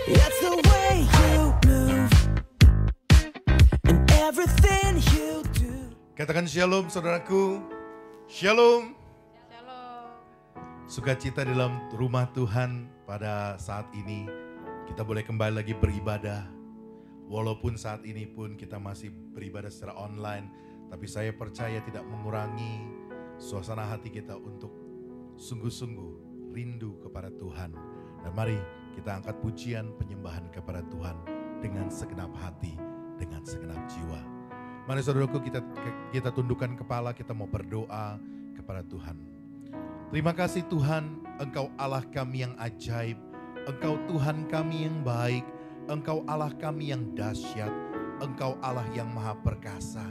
It's the way you move and everything you do. Katakan shalom saudaraku. Shalom. Shalom. Sukacita dalam rumah Tuhan pada saat ini. Kita boleh kembali lagi beribadah. Walaupun saat ini pun kita masih beribadah secara online. Tapi saya percaya tidak mengurangi suasana hati kita untuk sungguh-sungguh rindu kepada Tuhan. Dan mari kita angkat pujian penyembahan kepada Tuhan dengan segenap hati, dengan segenap jiwa. Mari saudaraku kita tundukkan kepala, kita mau berdoa kepada Tuhan. Terima kasih Tuhan, Engkau Allah kami yang ajaib, Engkau Tuhan kami yang baik, Engkau Allah kami yang dahsyat, Engkau Allah yang maha perkasa.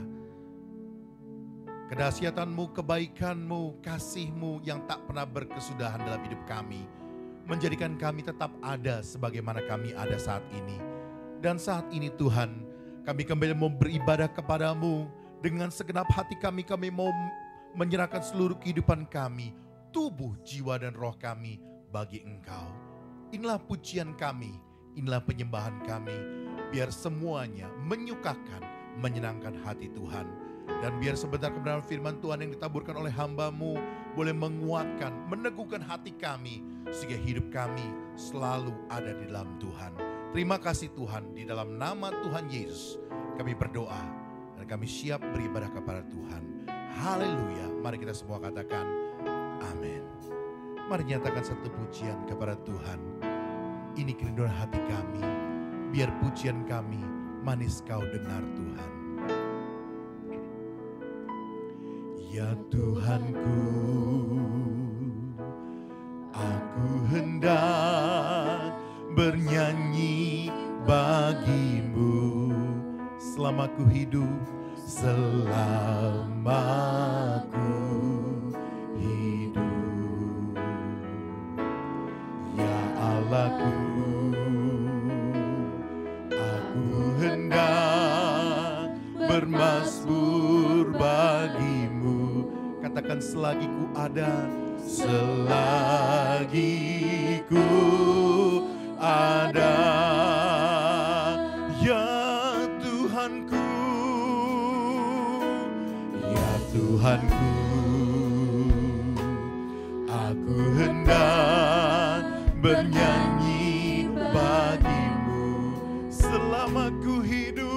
Kedahsyatanmu, kebaikanmu, kasihmu yang tak pernah berkesudahan dalam hidup kami, menjadikan kami tetap ada sebagaimana kami ada saat ini. Dan saat ini Tuhan, kami kembali mau beribadah kepadamu dengan segenap hati kami mau menyerahkan seluruh kehidupan kami, tubuh, jiwa dan roh kami bagi Engkau. Inilah pujian kami, inilah penyembahan kami, biar semuanya menyukakan, menyenangkan hati Tuhan. Dan biar sebentar kebenaran firman Tuhan yang ditaburkan oleh hamba-Mu boleh menguatkan, meneguhkan hati kami, sehingga hidup kami selalu ada di dalam Tuhan. Terima kasih Tuhan, di dalam nama Tuhan Yesus kami berdoa dan kami siap beribadah kepada Tuhan. Haleluya, mari kita semua katakan amin. Mari nyatakan satu pujian kepada Tuhan. Ini kerinduan hati kami, biar pujian kami manis kau dengar Tuhan. Ya Tuhanku, aku hendak bernyanyi bagimu selama ku hidup, selama ku hidup. Ya Allahku, aku hendak bermazmur bagimu. Katakan selagi ku ada, selagi ku ada. Ya Tuhanku, ya Tuhanku, aku hendak bernyanyi bagimu selama ku hidup.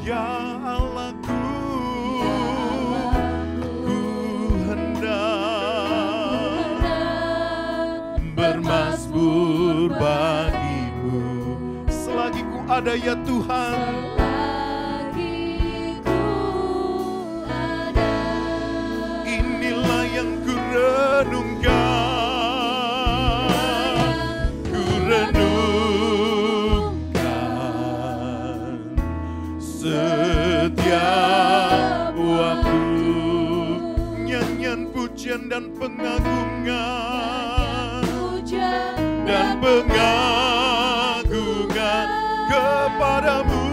Ya Allahku, ku hendak bermazmur bagimu selagi ku ada ya Tuhan. Inilah yang ku renungkan, setiap waktu, nyanyian pujian dan pengagungan kepadamu,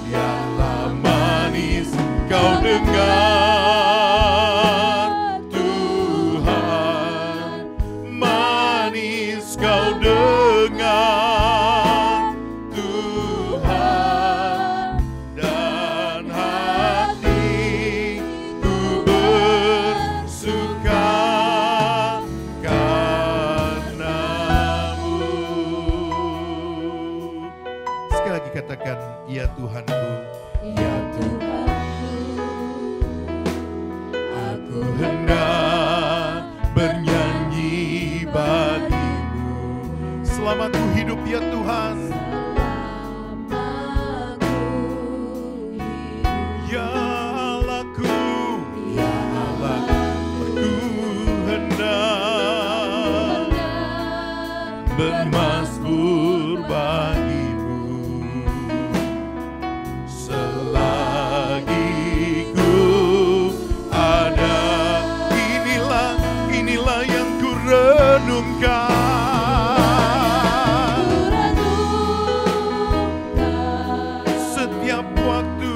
biarlah manis kau dengar Tuhan, manis kau dengar Tuhan, dan hatiku bersuka karenamu. Sekali lagi katakan, ya Tuhanku, ya Tuhanku, aku hendak bernyanyi bagimu selama ku hidup ya Tuhan. Ya Allahku, ya Allahku, aku hendak bermazmur bagimu selagi ku ada. Inilah yang ku renungkan setiap waktu,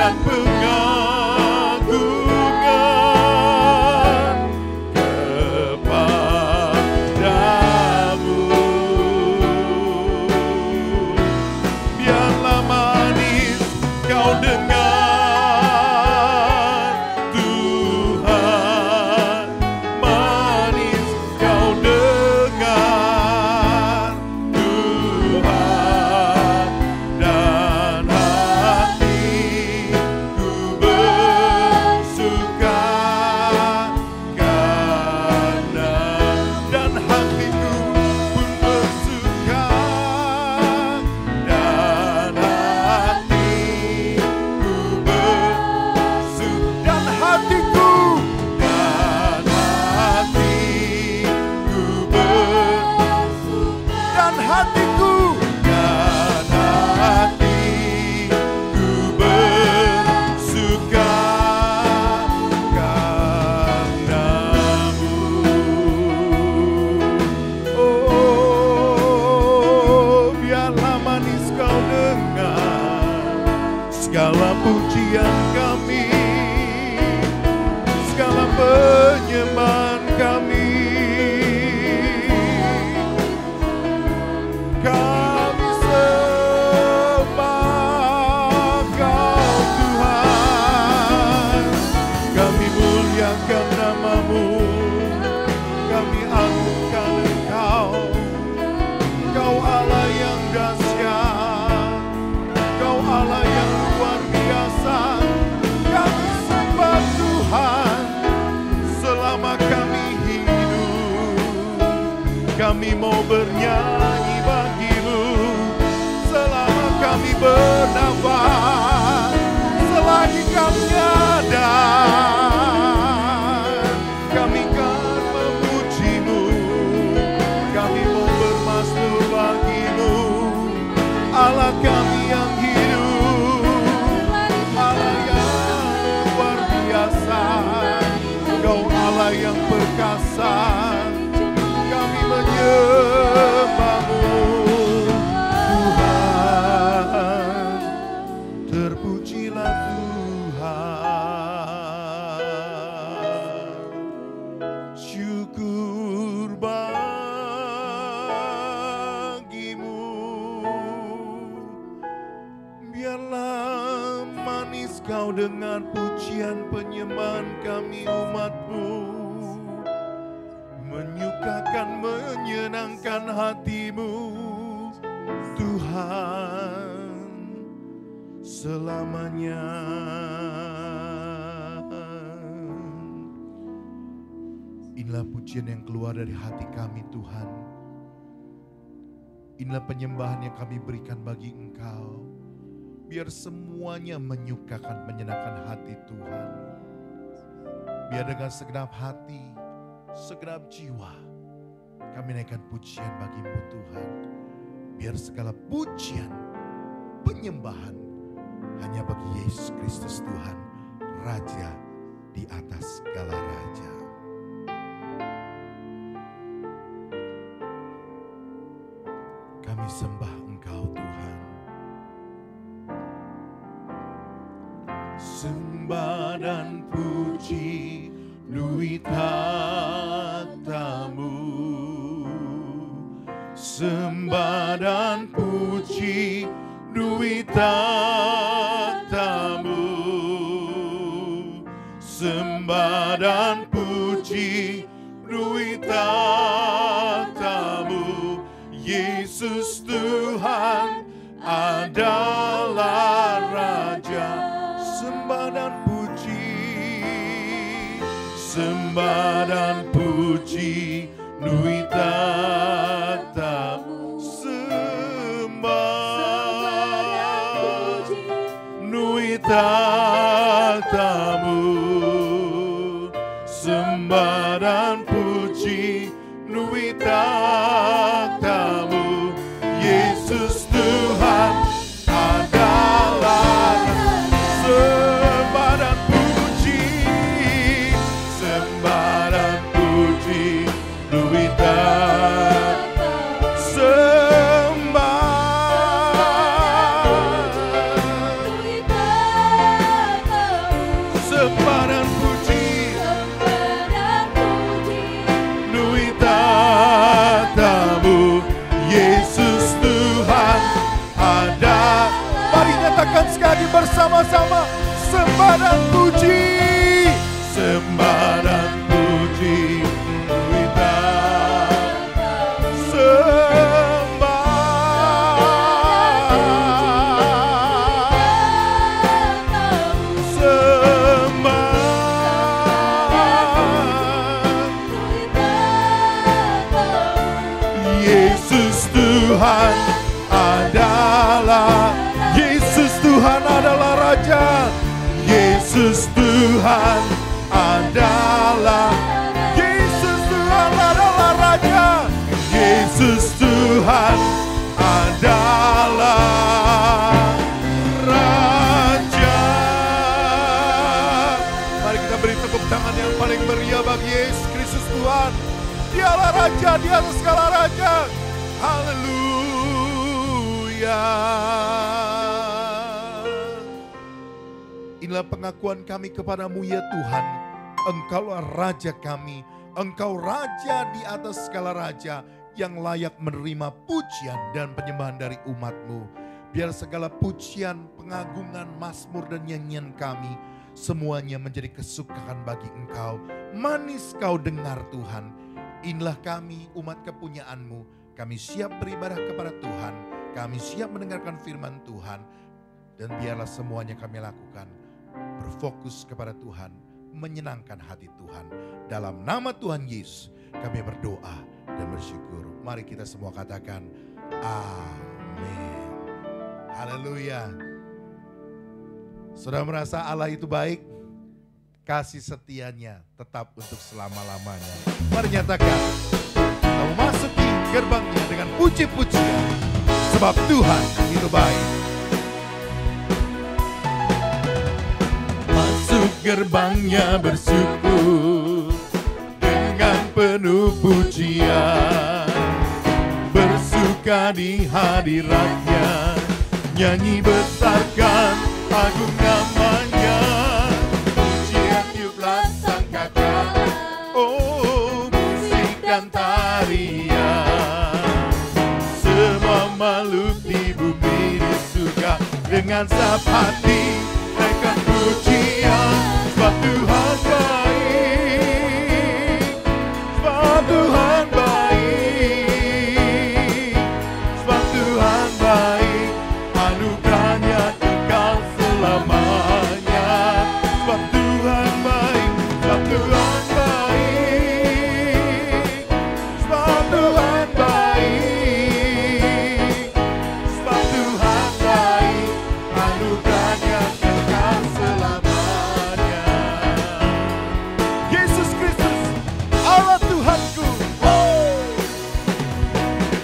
dan pengagungan kepadamu. Biarlah manis kau dengar Tuhan, manis kau dengar Tuhan, dan hatiku bersuka karena, dan hatiku pun bersuka, dan hatiku bersuka, dan hatiku, dan hatiku dan hatiku, dan hatiku bersuka karenamu. Oh, biarlah manis kau dengar segala pujian kami, segala penyembahan kami. Kami sembah Kau Tuhan, kami muliakan nama-Mu, kami agungkan Engkau. Kau Allah yang dahsyat, Kau Allah yang luar biasa. Kami sembah Tuhan selama kami hidup. Kami mau bernyanyi bagi-Mu selama kami bernafas, selagi kami ada. Kami kan memuji-Mu, kami mau bermasmur bagi-Mu, Allah kami yang hidup, Allah yang luar biasa. Kau Allah yang perkasa, kami menyembah-Mu Tuhan. Terpujilah Tuhan. Syukur bagi-Mu. Biarlah manis Kau dengar pujian penyembahan kami umat-Mu, menyukakan, menyenangkan hati-Mu Tuhan selamanya. Inilah pujian yang keluar dari hati kami Tuhan. Inilah penyembahan yang kami berikan bagi Engkau. Biar semuanya menyukakan, menyenangkan hati Tuhan. Biar dengan segenap hati, segenap jiwa, kami naikkan pujian bagi-Mu Tuhan. Biar segala pujian, penyembahan hanya bagi Yesus Kristus Tuhan, Raja di atas segala raja. Kami sembah Engkau Tuhan. Sembah dan puji duit tatamu, sembah dan puji duit tatamu, sembah dan puji duit tatamu. Yesus Tuhan adalah Raja. Sembah dan puji, sembah dan puji duit tatamu, sembah duit tatamu, sembah dan puji duit tatamu. Yesus Tuhan adalah sembah dan puji, sembah dan puji duit tatamu, sembah nyanyi bersama-sama. Sembah dan puji, sembah dan puji kita. Yesus Tuhan adalah, Yesus Tuhan adalah Raja. Yesus Tuhan adalah, Yesus Tuhan adalah Raja. Yesus Tuhan adalah Raja. Mari kita beri tepuk tangan yang paling meriah bagi Yesus Kristus Tuhan. Dialah Raja di atas segala Raja. Haleluya. Inilah pengakuan kami kepadamu ya Tuhan. Engkaulah Raja kami. Engkau Raja di atas segala Raja yang layak menerima pujian dan penyembahan dari umat-Mu. Biar segala pujian, pengagungan, mazmur dan nyanyian kami semuanya menjadi kesukaan bagi Engkau. Manis Kau dengar Tuhan. Inilah kami umat kepunyaan-Mu. Kami siap beribadah kepada Tuhan. Kami siap mendengarkan firman Tuhan. Dan biarlah semuanya kami lakukan berfokus kepada Tuhan, menyenangkan hati Tuhan. Dalam nama Tuhan Yesus kami berdoa dan bersyukur. Mari kita semua katakan amin. Haleluya. Saudara merasa Allah itu baik? Kasih setianya tetap untuk selama-lamanya. Mari nyatakan, kamu masuki gerbangnya dengan puji-pujian, sebab Tuhan itu baik. Masuk gerbangnya bersyukur dengan penuh pujian, bersuka di hadiratnya, nyanyi besarkan agung namanya. Pujian tiuplah sangkakala, oh musik dan tarian. Semua makhluk di bumi di surga dengan sab hati naikkan pujian, sebab Tuhan baik, sebab Tuhan baik, sebab Tuhan baik, anugerahnya kekal selamanya. Sebab Tuhan baik, sebab Tuhan baik, sebab Tuhan baik, sebab Tuhan baik, anugerahnya kekal selamanya. Yesus Kristus, Allah Tuhanku.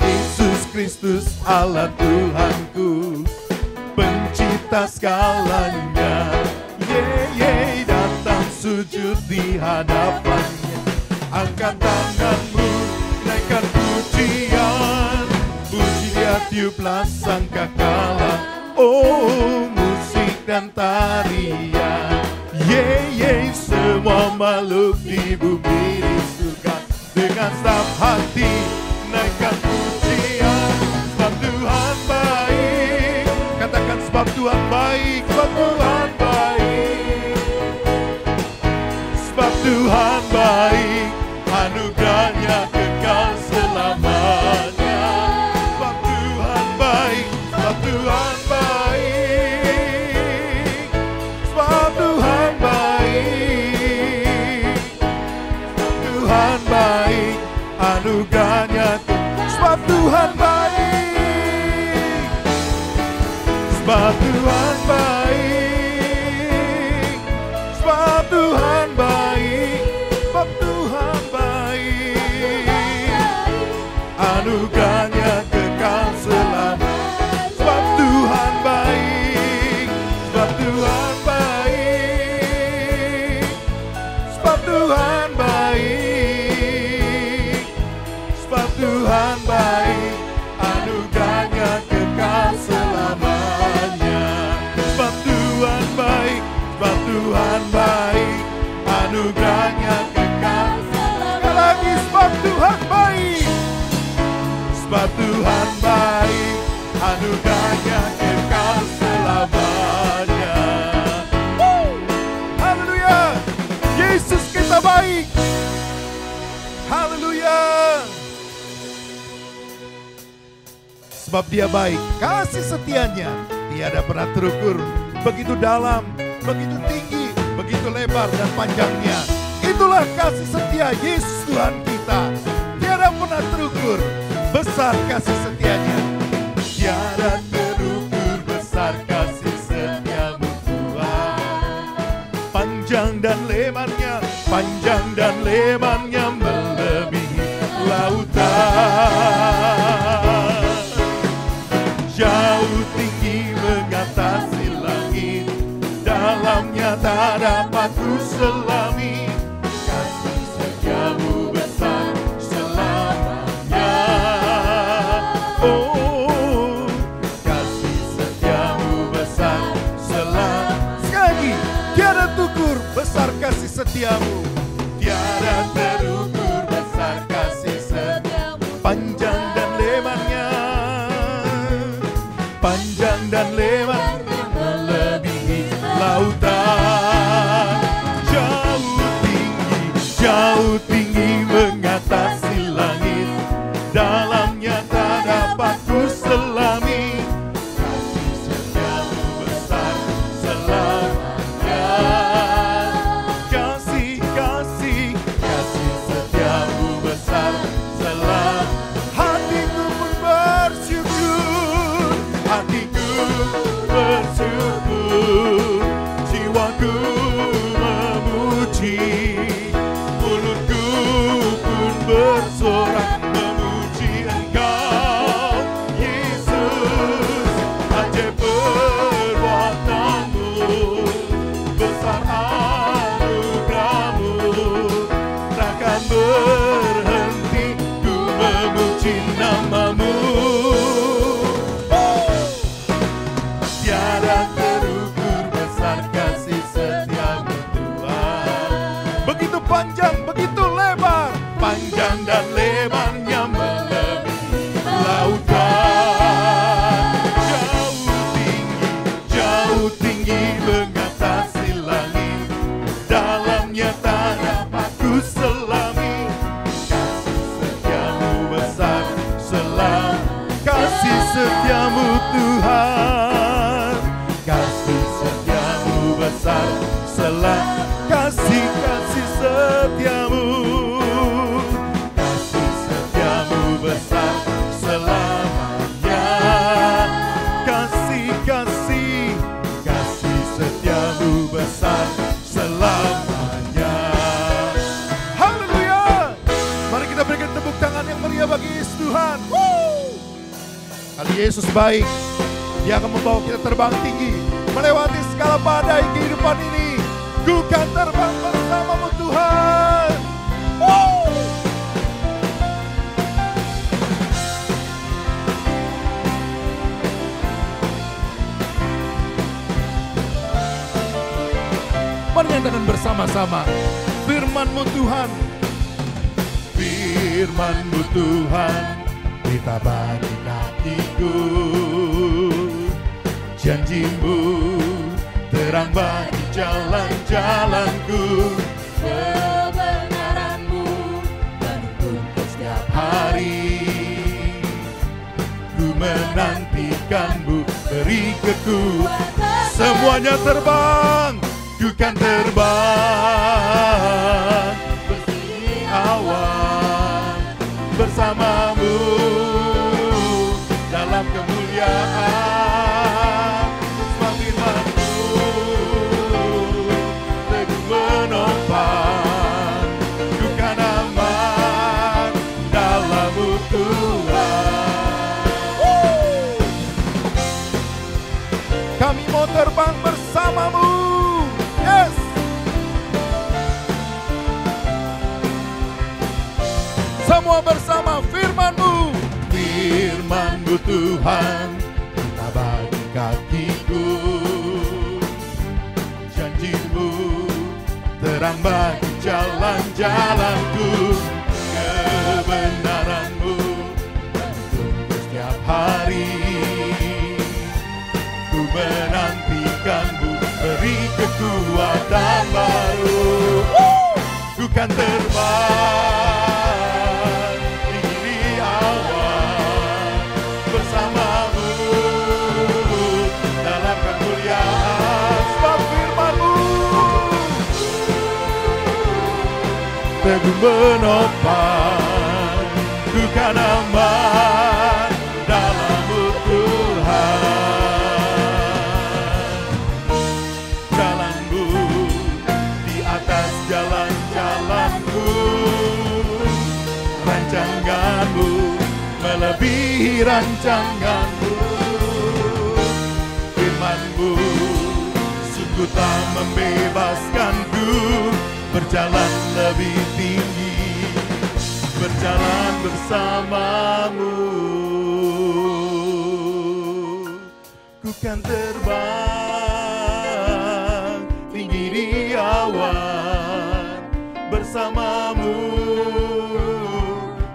Yesus Kristus, Allah Tuhanku, pencipta segalanya. Datang sujud di hadapannya. Angkat tanganmu, naikkan pujian. Puji dia tiuplah sangkakala, oh musik dan tarian. Semua makhluk di bumi di surga dengan setiap hati naikkan pujian, sebab Tuhan baik. Katakan sebab Tuhan baik, sebab Tuhan baik, sebab Tuhan baik, anugerahnya kekal selamanya. Sebab Tuhan baik, sebab Tuhan baik, sebab Tuhan baik, sebab Tuhan baik, anugerahnya kekal. Sebab Tuhan baik, sebab Tuhan baik, sebab Tuhan baik, sebab Tuhan baik, anugerahnya kekal selamanya. Sebab Tuhan baik, sebab Tuhan baik, sebab Tuhan baik, sebab Tuhan baik, anugerahnya kekal selamanya. Sebab Tuhan baik, sebab Tuhan baik, anugerahnya kekal selamanya. Sekali lagi, sebab Tuhan baik, sebab Tuhan baik, anugerahnya kekal selamanya. baik. Haleluya. Sebab dia baik, kasih setianya tiada pernah terukur. Begitu dalam, begitu tinggi, begitu lebar dan panjangnya. Itulah kasih setia Yesus Tuhan kita. Tiada pernah terukur, besar kasih setianya. Tiada terukur, besar kasih setiamu Tuhan. Panjang dan lebarnya melebihi lautan. Jauh tinggi mengatasi langit, dalamnya tak dapat ku selami. Kasih setiamu besar selamanya. Oh, kasih setiamu besar selamanya. Sekali lagi, tiada terukur besar kasih setiamu. Tiada terukur besar kasih setiamu. Panjang dan lebarnya, panjang dan lebarnya melebihi lautan. Jauh tinggi mengatasi langit, dalamnya tak dapat ku selami. Kasih setiamu besar selamanya. Kasih setiamu besar selamanya. Hatiku pun bersyukur, jiwaku memuji, mulutku pun bersorak memuji Engkau, Yesus. Ajaib perbuatanmu, besar anugerahmu, takkan berhenti ku memuji namamu. Tiada terukur besar kasih setiamu Tuhan. Begitu panjang, begitu lebar, panjang dan lebarnya melebihi lautan. Jauh tinggi mengatasi langit, dalamnya tak dapat ku selami. Kasih setiamu besar selamanya. Kasih setiamu Tuhan, kasih setiamu besar selamanya. Kasih setiamu, kasih setiamu besar selamanya. Kasih setiamu besar selamanya. Haleluya. Mari kita berikan tepuk tangan yang meriah bagi Yesus Tuhan. Kali Yesus baik, Dia akan membawa kita terbang tinggi, melewati segala badai kehidupan ini. Ku kan terbang bersamamu Tuhan. Mari nyatakan bersama-sama, firman-Mu Tuhan, firman-Mu Tuhan, kita bagi kakiku. Janji-Mu terang bagi jalan-jalanku. Kebenaran-Mu menuntun setiap hari. Ku menantikan-Mu beri kekuatan. Semuanya terbang, ku kan terbang bersih awan bersama-Mu dalam kemuliaan. Kami mau terbang bersama-Mu. Yes. Semua bersama firman-Mu. Firman-Mu Tuhan, kita bagi kakiku. Janji-Mu terang bagi jalan-jalanku. Kebenaran-Mu menuntun setiap hari. Ku menantikan-Mu beri kekuatan baru. Ku kan terbang tinggi awan bersamamu dalam kemuliaan. Sebab firman-Mu teguh menopang, ku kan aman dalam-Mu Tuhan. Jalan-Mu di atas jalan-jalan-Mu, rancangan-Mu melebihi rancangan-Mu. Firman-Mu sungguh tak membebaskanku berjalan lebih tinggi, berjalan bersama-Mu. Ku kan terbang tinggi di awan bersama-Mu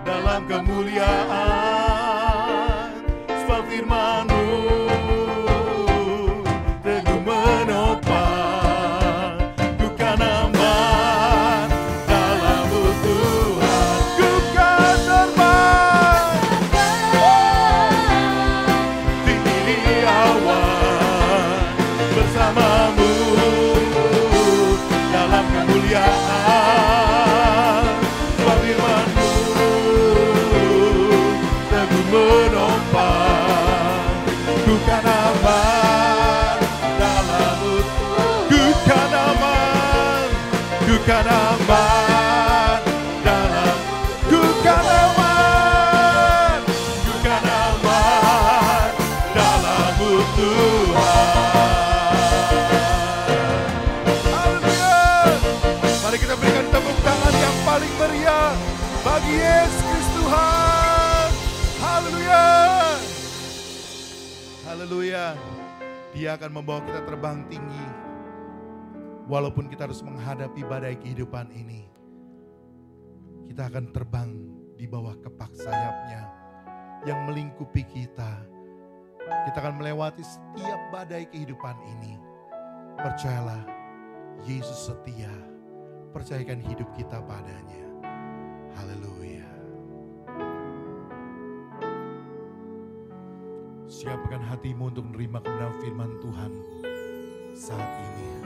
dalam kemuliaan. Sebab firman-Mu teguh menopang, ku kan aman dalam-Mu Tuhan. Ku kan terbang tinggi di awan bersama-Mu dalam kemuliaan. Sebab firman-Mu teguh menopang, ku kan aman dalam-Mu. Ku kan aman, ku kan aman dalam, ku kan aman, ku kan aman dalam-Mu Tuhan. Haleluya. Mari kita berikan tepuk tangan yang paling meriah bagi Yesus Kristus Tuhan. Haleluya. Haleluya. Dia akan membawa kita terbang tinggi. Walaupun kita harus menghadapi badai kehidupan ini, kita akan terbang di bawah kepak sayap-Nya yang melingkupi kita. Kita akan melewati setiap badai kehidupan ini. Percayalah, Yesus setia. Percayakan hidup kita padanya. Haleluya. Siapkan hatimu untuk menerima kebenaran firman Tuhan saat ini.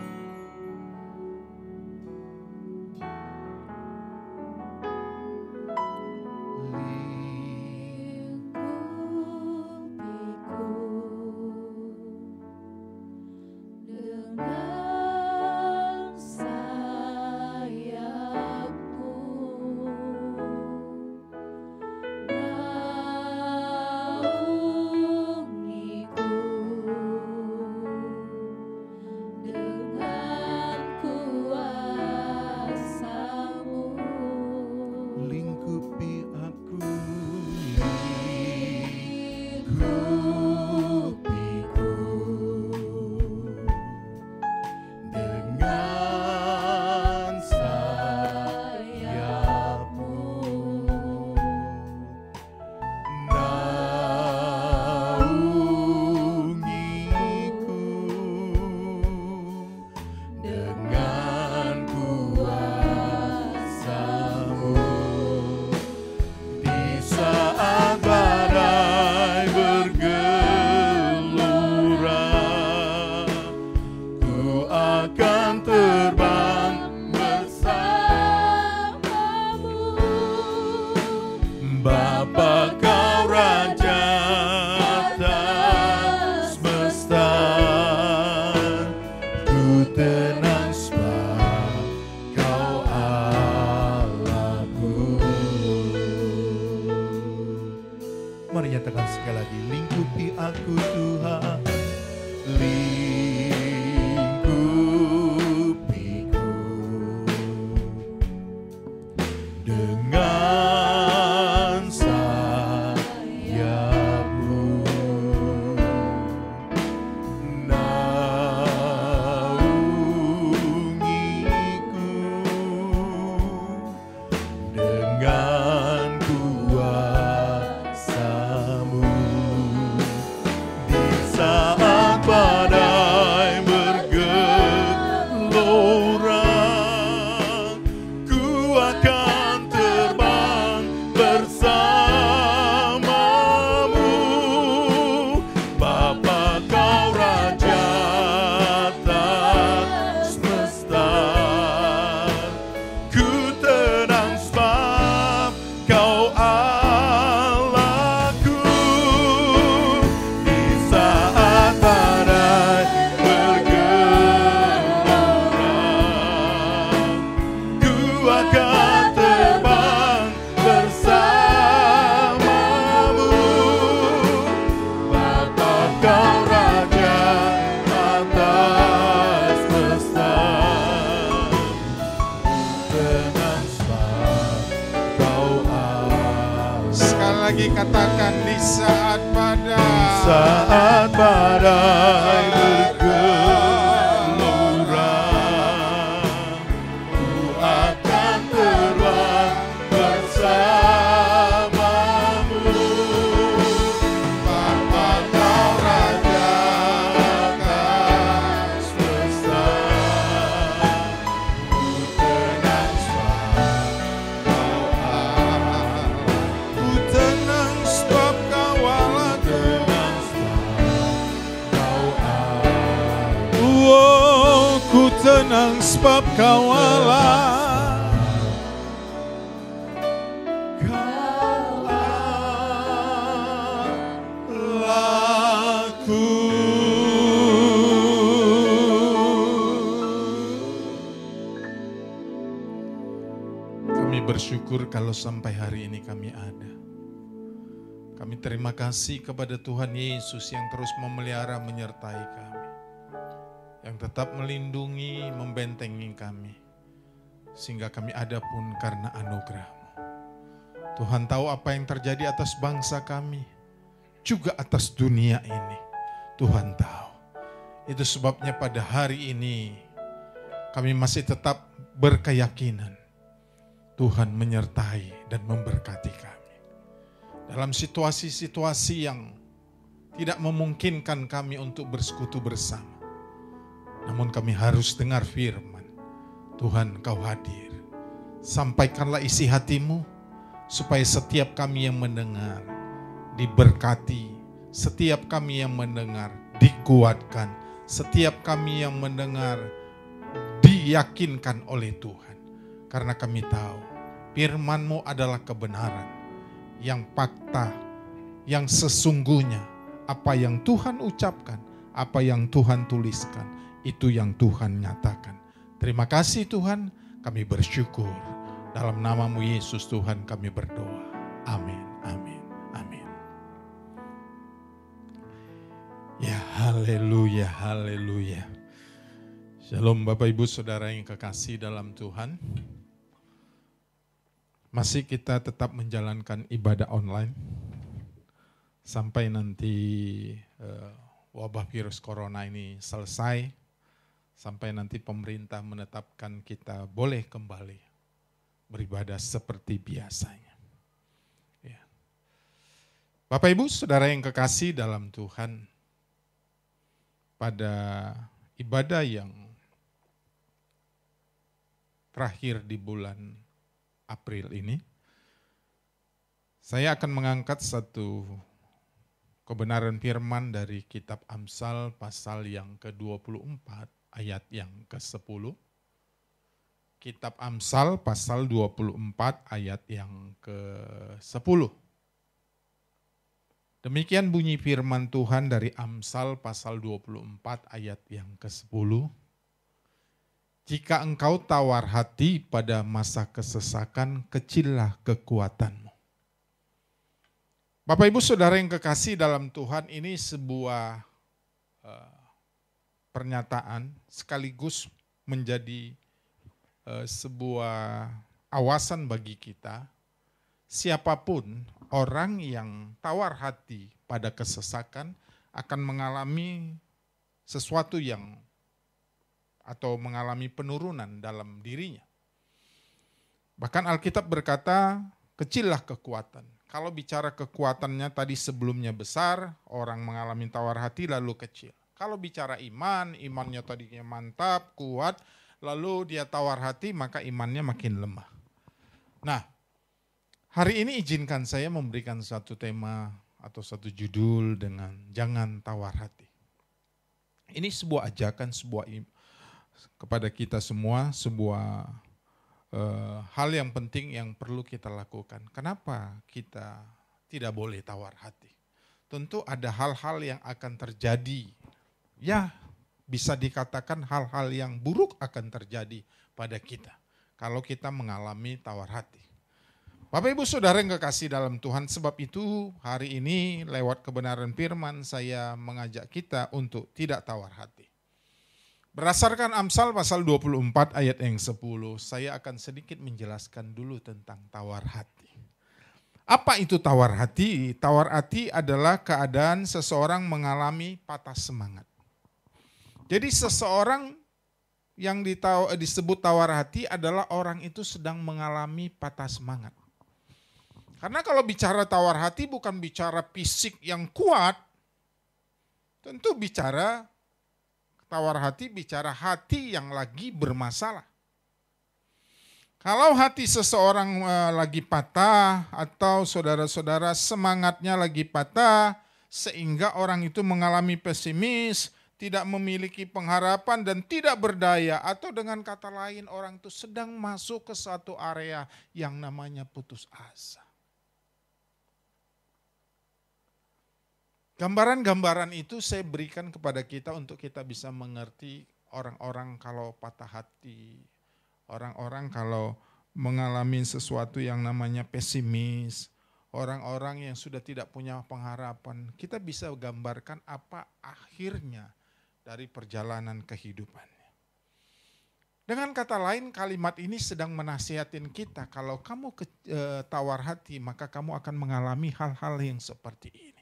Mari nyatakan sekali lagi, lingkupi aku Tuhan, lingkupiku dengan sayap-Mu, naungiku katakan di saat badai. Saat badai bergelora, ku akan terbang bersamamu. Bapa kau raja atas semesta. Ku tenang sebab kau Allah. Oh, ku tenang sebab kau Allah. Kami bersyukur kalau sampai hari ini kami ada. Kami terima kasih kepada Tuhan Yesus yang terus memelihara menyertai kami. Yang tetap melindungi, membentengi kami. Sehingga kami ada pun karena anugerah-Mu. Tuhan tahu apa yang terjadi atas bangsa kami. Juga atas dunia ini. Tuhan tahu. Itu sebabnya pada hari ini kami masih tetap berkeyakinan Tuhan menyertai dan memberkati kami. Dalam situasi-situasi yang tidak memungkinkan kami untuk bersekutu bersama. Namun kami harus dengar firman. Tuhan, Kau hadir. Sampaikanlah isi hati-Mu supaya setiap kami yang mendengar diberkati. Setiap kami yang mendengar dikuatkan. Setiap kami yang mendengar diyakinkan oleh Tuhan. Karena kami tahu firman-Mu adalah kebenaran. Yang fakta, yang sesungguhnya. Apa yang Tuhan ucapkan, apa yang Tuhan tuliskan, itu yang Tuhan nyatakan. Terima kasih Tuhan, kami bersyukur. Dalam nama-Mu Yesus Tuhan kami berdoa. Amin, amin, amin. Ya haleluya, haleluya. Shalom Bapak Ibu Saudara yang kekasih dalam Tuhan. Masih kita tetap menjalankan ibadah online. Sampai nanti wabah virus corona ini selesai. Sampai nanti pemerintah menetapkan kita boleh kembali beribadah seperti biasanya. Ya. Bapak Ibu Saudara yang kekasih dalam Tuhan. Pada ibadah yang terakhir di bulan April ini, saya akan mengangkat satu kebenaran firman dari kitab Amsal pasal yang ke-24 ayat yang ke-10. Kitab Amsal pasal 24 ayat yang ke-10. Demikian bunyi firman Tuhan dari Amsal pasal 24 ayat yang ke-10. Jika engkau tawar hati pada masa kesesakan, kecillah kekuatanmu. Bapak Ibu Saudara yang kekasih dalam Tuhan, ini sebuah pernyataan sekaligus menjadi sebuah awasan bagi kita. Siapapun orang yang tawar hati pada kesesakan akan mengalami sesuatu yang atau mengalami penurunan dalam dirinya. Bahkan Alkitab berkata, kecillah kekuatan. Kalau bicara kekuatannya tadi sebelumnya besar, orang mengalami tawar hati lalu kecil. Kalau bicara iman, imannya tadinya mantap, kuat, lalu dia tawar hati, maka imannya makin lemah. Nah, hari ini izinkan saya memberikan satu tema atau satu judul dengan jangan tawar hati. Ini sebuah ajakan, kepada kita semua, sebuah hal yang penting yang perlu kita lakukan. Kenapa kita tidak boleh tawar hati? Tentu ada hal-hal yang akan terjadi. Ya, bisa dikatakan hal-hal yang buruk akan terjadi pada kita kalau kita mengalami tawar hati. Bapak Ibu Saudara yang kekasih dalam Tuhan, sebab itu hari ini lewat kebenaran firman saya mengajak kita untuk tidak tawar hati. Berdasarkan Amsal pasal 24 ayat yang 10, saya akan sedikit menjelaskan dulu tentang tawar hati. Apa itu tawar hati? Tawar hati adalah keadaan seseorang mengalami patah semangat. Jadi seseorang yang disebut tawar hati adalah orang itu sedang mengalami patah semangat. Karena kalau bicara tawar hati bukan bicara fisik yang kuat, tentu bicara tawar hati bicara hati yang lagi bermasalah. Kalau hati seseorang lagi patah atau saudara-saudara semangatnya lagi patah sehingga orang itu mengalami pesimis, tidak memiliki pengharapan dan tidak berdaya, atau dengan kata lain orang itu sedang masuk ke satu area yang namanya putus asa. Gambaran-gambaran itu saya berikan kepada kita untuk kita bisa mengerti orang-orang kalau patah hati, orang-orang kalau mengalami sesuatu yang namanya pesimis, orang-orang yang sudah tidak punya pengharapan, kita bisa gambarkan apa akhirnya dari perjalanan kehidupannya. Dengan kata lain, kalimat ini sedang menasihatin kita, kalau kamu tawar hati, maka kamu akan mengalami hal-hal yang seperti ini.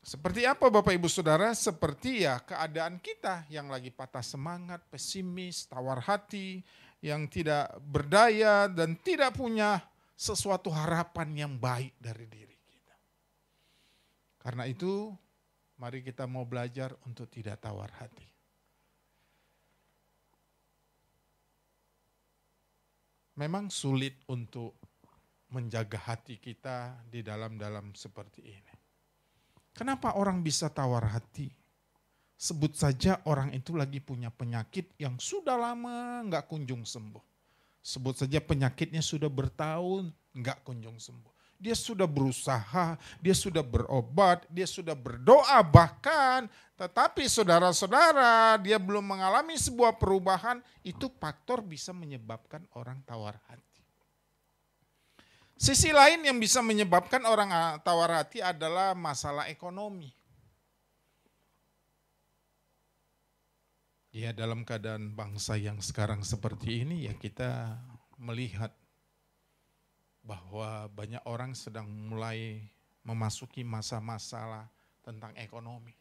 Seperti apa Bapak Ibu Saudara? Seperti ya keadaan kita yang lagi patah semangat, pesimis, tawar hati, yang tidak berdaya dan tidak punya sesuatu harapan yang baik dari diri kita. Karena itu mari kita mau belajar untuk tidak tawar hati. Memang sulit untuk menjaga hati kita di dalam seperti ini. Kenapa orang bisa tawar hati? Sebut saja orang itu lagi punya penyakit yang sudah lama nggak kunjung sembuh. Sebut saja penyakitnya sudah bertahun nggak kunjung sembuh. Dia sudah berusaha, dia sudah berobat, dia sudah berdoa bahkan. Tetapi saudara-saudara dia belum mengalami sebuah perubahan. Itu faktor bisa menyebabkan orang tawar hati. Sisi lain yang bisa menyebabkan orang tawar hati adalah masalah ekonomi. Ya, dalam keadaan bangsa yang sekarang seperti ini ya kita melihat bahwa banyak orang sedang mulai memasuki masa-masalah tentang ekonomi.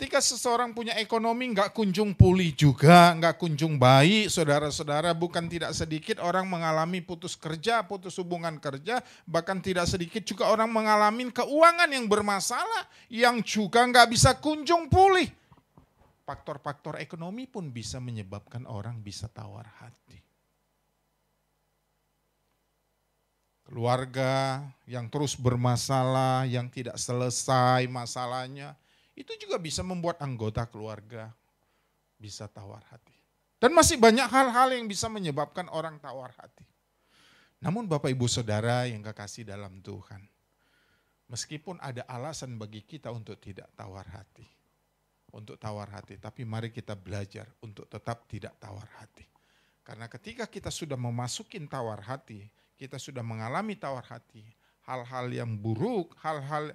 Ketika seseorang punya ekonomi nggak kunjung pulih juga, nggak kunjung baik, saudara-saudara, bukan tidak sedikit orang mengalami putus kerja, putus hubungan kerja, bahkan tidak sedikit juga orang mengalami keuangan yang bermasalah, yang juga nggak bisa kunjung pulih. Faktor-faktor ekonomi pun bisa menyebabkan orang bisa tawar hati. Keluarga yang terus bermasalah, yang tidak selesai masalahnya, itu juga bisa membuat anggota keluarga bisa tawar hati. Dan masih banyak hal-hal yang bisa menyebabkan orang tawar hati. Namun Bapak Ibu Saudara yang kekasih dalam Tuhan, meskipun ada alasan bagi kita untuk tidak tawar hati, tapi mari kita belajar untuk tetap tidak tawar hati. Karena ketika kita sudah memasukin tawar hati, kita sudah mengalami tawar hati, hal-hal yang buruk, hal-hal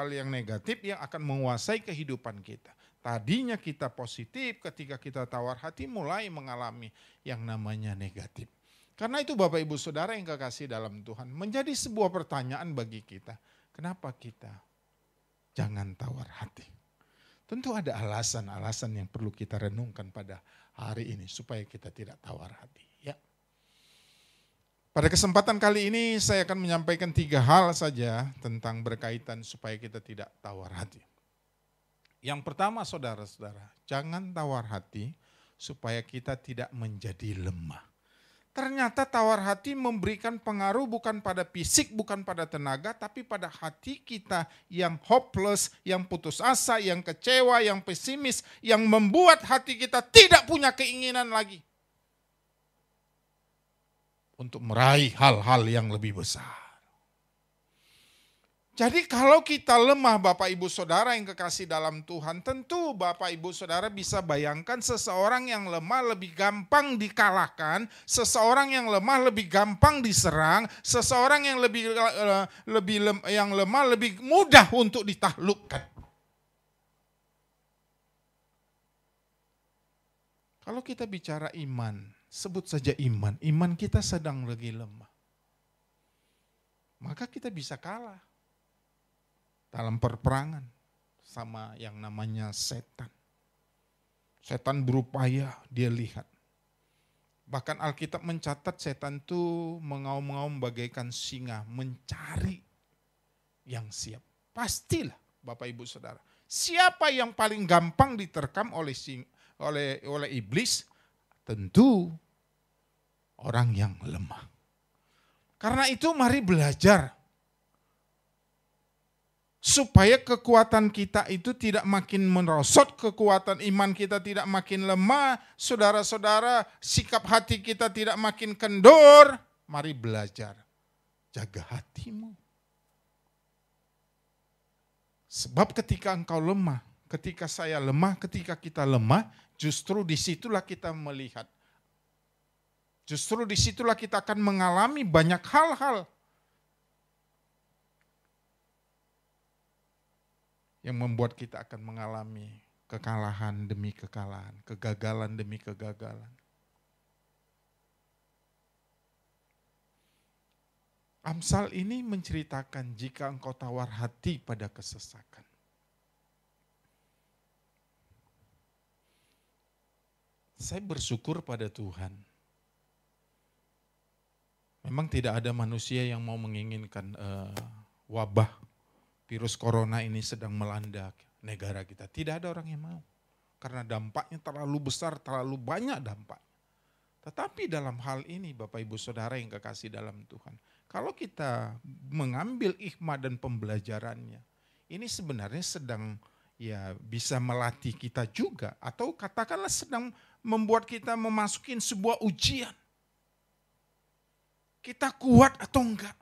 yang negatif yang akan menguasai kehidupan kita. Tadinya kita positif, ketika kita tawar hati mulai mengalami yang namanya negatif. Karena itu Bapak Ibu Saudara yang kekasih dalam Tuhan, menjadi sebuah pertanyaan bagi kita, kenapa kita jangan tawar hati? Tentu ada alasan-alasan yang perlu kita renungkan pada hari ini supaya kita tidak tawar hati. Ya. Pada kesempatan kali ini saya akan menyampaikan 3 hal saja tentang berkaitan supaya kita tidak tawar hati. Yang pertama saudara-saudara, jangan tawar hati supaya kita tidak menjadi lemah. Ternyata tawar hati memberikan pengaruh bukan pada fisik, bukan pada tenaga, tapi pada hati kita yang hopeless, yang putus asa, yang kecewa, yang pesimis, yang membuat hati kita tidak punya keinginan lagi untuk meraih hal-hal yang lebih besar. Jadi kalau kita lemah Bapak Ibu Saudara yang kekasih dalam Tuhan, tentu Bapak Ibu Saudara bisa bayangkan seseorang yang lemah lebih gampang dikalahkan, seseorang yang lemah lebih gampang diserang, seseorang yang lemah lebih mudah untuk ditaklukkan. Kalau kita bicara iman, sebut saja iman kita sedang lagi lemah. maka kita bisa kalah dalam perperangan sama yang namanya setan. Setan berupaya, dia lihat. Bahkan Alkitab mencatat setan itu mengaum-ngaum bagaikan singa, mencari yang siap. Pastilah Bapak Ibu Saudara, siapa yang paling gampang diterkam oleh iblis? Tentu orang yang lemah. Karena itu mari belajar supaya kekuatan kita itu tidak makin merosot, kekuatan iman kita tidak makin lemah, saudara-saudara, sikap hati kita tidak makin kendor. Mari belajar, jaga hatimu. Sebab ketika engkau lemah, ketika saya lemah, ketika kita lemah, justru disitulah kita melihat. Justru disitulah kita akan mengalami banyak hal-hal yang membuat kita akan mengalami kekalahan demi kekalahan, kegagalan demi kegagalan. Amsal ini menceritakan jika engkau tawar hati pada kesesakan. Saya bersyukur pada Tuhan. Memang tidak ada manusia yang mau menginginkan wabah virus corona ini sedang melanda negara kita. Tidak ada orang yang mau. Karena dampaknya terlalu besar, terlalu banyak dampak. Tetapi dalam hal ini Bapak Ibu Saudara yang kekasih dalam Tuhan, kalau kita mengambil hikmah dan pembelajarannya, ini sebenarnya sedang bisa melatih kita juga, atau katakanlah sedang membuat kita memasukin sebuah ujian. Kita kuat atau enggak?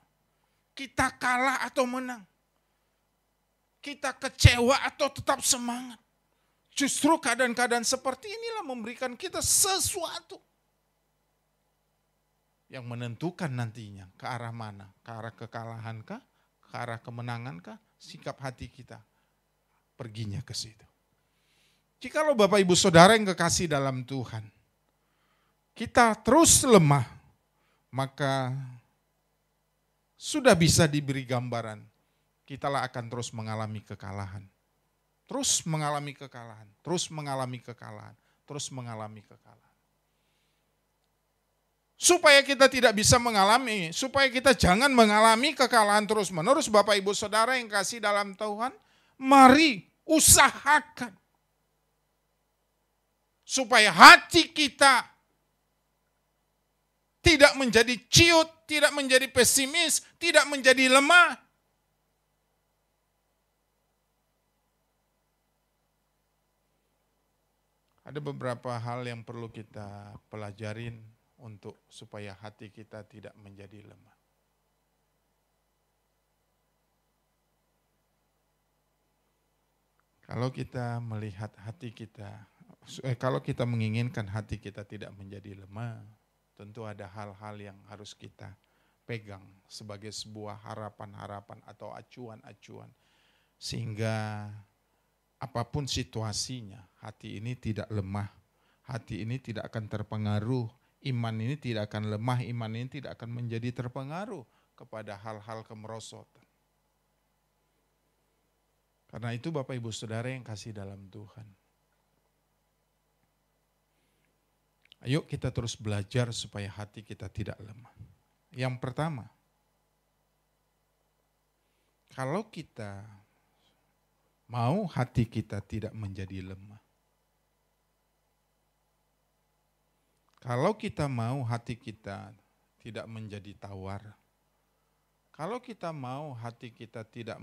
Kita kalah atau menang? Kita kecewa atau tetap semangat? Justru keadaan-keadaan seperti inilah memberikan kita sesuatu yang menentukan nantinya ke arah mana, ke arah kekalahan kah, ke arah kemenangan kah, sikap hati kita perginya ke situ. Jikalau Bapak Ibu Saudara yang kekasih dalam Tuhan, kita terus lemah, maka sudah bisa diberi gambaran, kitalah akan terus mengalami kekalahan. Terus mengalami kekalahan, terus mengalami kekalahan, terus mengalami kekalahan. Supaya kita tidak bisa mengalami, supaya kita jangan mengalami kekalahan terus-menerus, Bapak Ibu Saudara yang kasih dalam Tuhan, mari usahakan supaya hati kita tidak menjadi ciut, tidak menjadi pesimis, tidak menjadi lemah. Ada beberapa hal yang perlu kita pelajarin untuk supaya hati kita tidak menjadi lemah. Kalau kita melihat hati kita, kalau kita menginginkan hati kita tidak menjadi lemah, tentu ada hal-hal yang harus kita pegang sebagai sebuah harapan-harapan atau acuan-acuan. Sehingga apapun situasinya, hati ini tidak lemah, hati ini tidak akan terpengaruh, iman ini tidak akan lemah, iman ini tidak akan menjadi terpengaruh kepada hal-hal kemerosotan. Karena itu Bapak Ibu Saudara yang kasih dalam Tuhan, ayo kita terus belajar supaya hati kita tidak lemah. Yang pertama, kalau kita mau hati kita tidak menjadi lemah, kalau kita mau hati kita tidak menjadi tawar, kalau kita mau hati kita tidak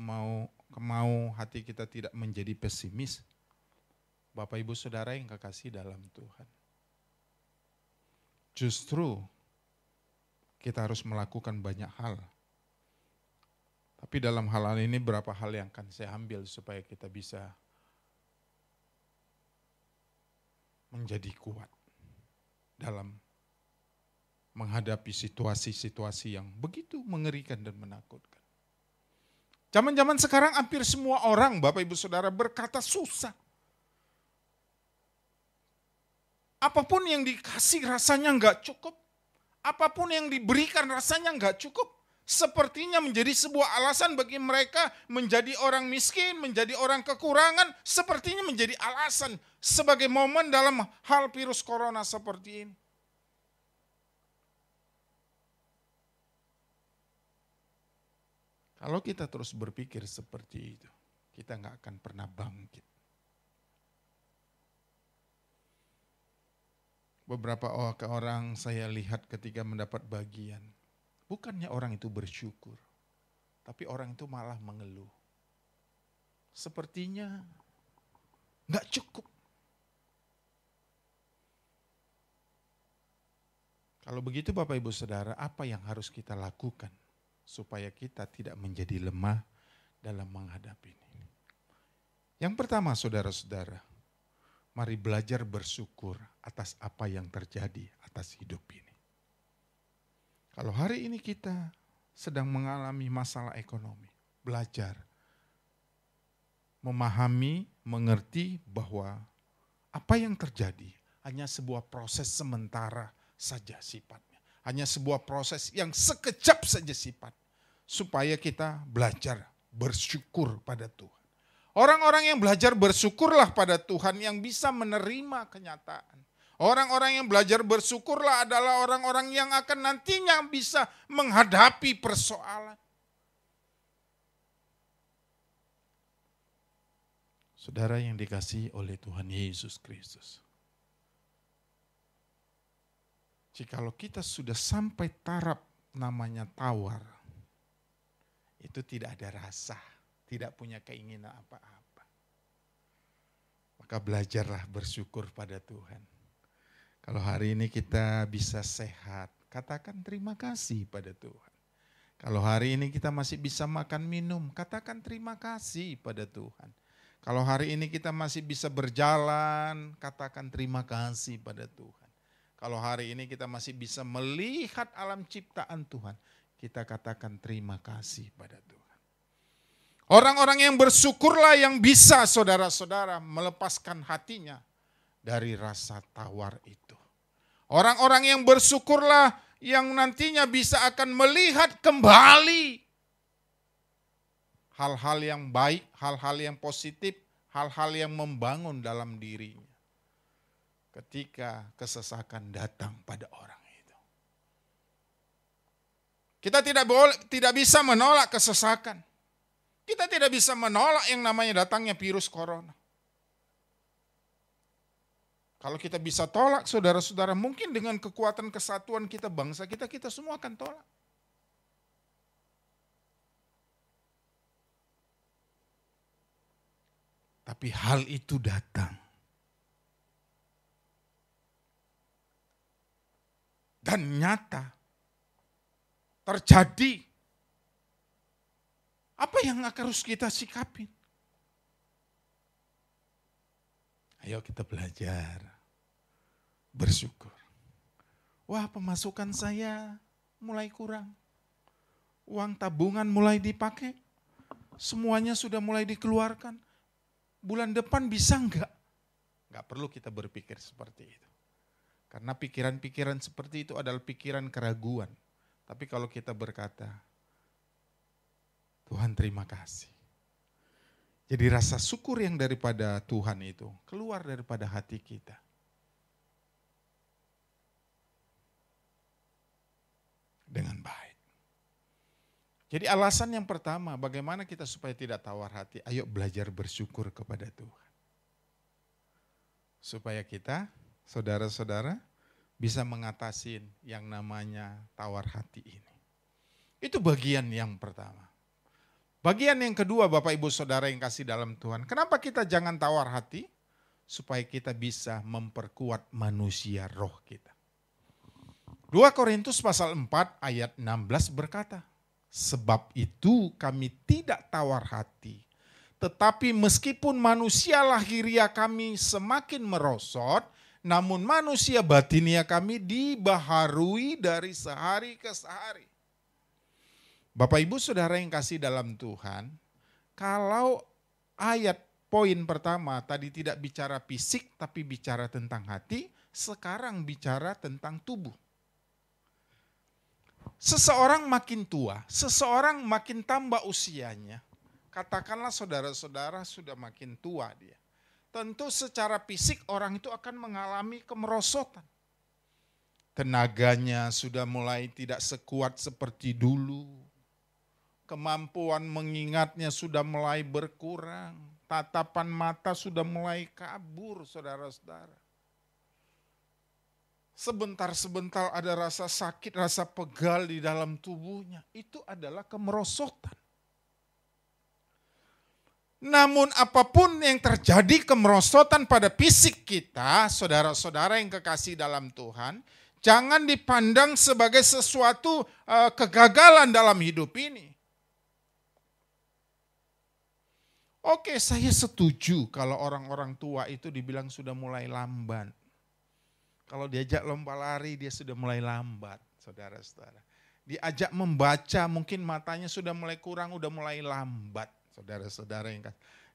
hati kita tidak menjadi pesimis, Bapak Ibu Saudara yang kekasih dalam Tuhan, justru kita harus melakukan banyak hal. Tapi dalam hal ini berapa hal yang akan saya ambil supaya kita bisa menjadi kuat dalam menghadapi situasi-situasi yang begitu mengerikan dan menakutkan. Zaman-zaman sekarang hampir semua orang, Bapak Ibu Saudara, berkata susah. Apapun yang dikasih rasanya enggak cukup. Apapun yang diberikan rasanya enggak cukup. sepertinya menjadi sebuah alasan bagi mereka menjadi orang miskin, menjadi orang kekurangan, sepertinya menjadi alasan sebagai momen dalam hal virus corona seperti ini. Kalau kita terus berpikir seperti itu, kita nggak akan pernah bangkit. Beberapa orang saya lihat ketika mendapat bagian, bukannya orang itu bersyukur, tapi orang itu malah mengeluh. Sepertinya nggak cukup. Kalau begitu Bapak Ibu Saudara, apa yang harus kita lakukan supaya kita tidak menjadi lemah dalam menghadapi ini? Yang pertama saudara-saudara, mari belajar bersyukur atas apa yang terjadi atas hidup ini. Kalau hari ini kita sedang mengalami masalah ekonomi, belajar memahami, mengerti bahwa apa yang terjadi hanya sebuah proses sementara saja sifatnya. Hanya sebuah proses yang sekejap saja sifat. Supaya kita belajar bersyukur pada Tuhan. Orang-orang yang belajar bersyukurlah pada Tuhan yang bisa menerima kenyataan. Orang-orang yang belajar bersyukurlah adalah orang-orang yang akan nantinya bisa menghadapi persoalan. Saudara yang dikasihi oleh Tuhan Yesus Kristus. Jikalau kita sudah sampai taraf namanya tawar, itu tidak ada rasa, tidak punya keinginan apa-apa. Maka belajarlah bersyukur pada Tuhan. Kalau hari ini kita bisa sehat, katakan terima kasih pada Tuhan. Kalau hari ini kita masih bisa makan minum, katakan terima kasih pada Tuhan. Kalau hari ini kita masih bisa berjalan, katakan terima kasih pada Tuhan. Kalau hari ini kita masih bisa melihat alam ciptaan Tuhan, kita katakan terima kasih pada Tuhan. Orang-orang yang bersyukurlah yang bisa saudara-saudara melepaskan hatinya dari rasa tawar itu. Orang-orang yang bersyukurlah yang nantinya bisa akan melihat kembali hal-hal yang baik, hal-hal yang positif, hal-hal yang membangun dalam dirinya. Ketika kesesakan datang pada orang itu. Kita tidak bisa menolak kesesakan. Kita tidak bisa menolak yang namanya datangnya virus corona. Kalau kita bisa tolak saudara-saudara, mungkin dengan kekuatan kesatuan kita bangsa kita semua akan tolak. Tapi hal itu datang. Dan nyata terjadi. Apa yang harus kita sikapin? Ayo kita belajar bersyukur. Wah, pemasukan saya mulai kurang. Uang tabungan mulai dipakai. Semuanya sudah mulai dikeluarkan. Bulan depan bisa enggak? Enggak perlu kita berpikir seperti itu. Karena pikiran-pikiran seperti itu adalah pikiran keraguan. Tapi kalau kita berkata, Tuhan terima kasih. Jadi rasa syukur yang daripada Tuhan itu keluar daripada hati kita. Dengan baik. Jadi alasan yang pertama, bagaimana kita supaya tidak tawar hati? Ayo belajar bersyukur kepada Tuhan. Supaya kita, saudara-saudara, bisa mengatasi yang namanya tawar hati ini. Itu bagian yang pertama. Bagian yang kedua Bapak Ibu Saudara yang kasih dalam Tuhan. Kenapa kita jangan tawar hati? Supaya kita bisa memperkuat manusia roh kita. 2 Korintus pasal 4 ayat 16 berkata, sebab itu kami tidak tawar hati. Tetapi meskipun manusia lahiria kami semakin merosot, namun manusia batinia kami dibaharui dari sehari ke sehari. Bapak Ibu Saudara yang kasih dalam Tuhan, kalau ayat poin pertama tadi tidak bicara fisik tapi bicara tentang hati, sekarang bicara tentang tubuh. seseorang makin tua, seseorang makin tambah usianya, katakanlah saudara-saudara sudah makin tua dia. Tentu secara fisik orang itu akan mengalami kemerosotan. Tenaganya sudah mulai tidak sekuat seperti dulu. Kemampuan mengingatnya sudah mulai berkurang. Tatapan mata sudah mulai kabur, saudara-saudara. Sebentar-sebentar ada rasa sakit, rasa pegal di dalam tubuhnya. Itu adalah kemerosotan. Namun apapun yang terjadi kemerosotan pada fisik kita, saudara-saudara yang kekasih dalam Tuhan, jangan dipandang sebagai sesuatu kegagalan dalam hidup ini. Oke, saya setuju kalau orang-orang tua itu dibilang sudah mulai lambat. Kalau diajak lomba lari dia sudah mulai lambat, saudara-saudara. Diajak membaca mungkin matanya sudah mulai kurang, udah mulai lambat. Saudara-saudara yang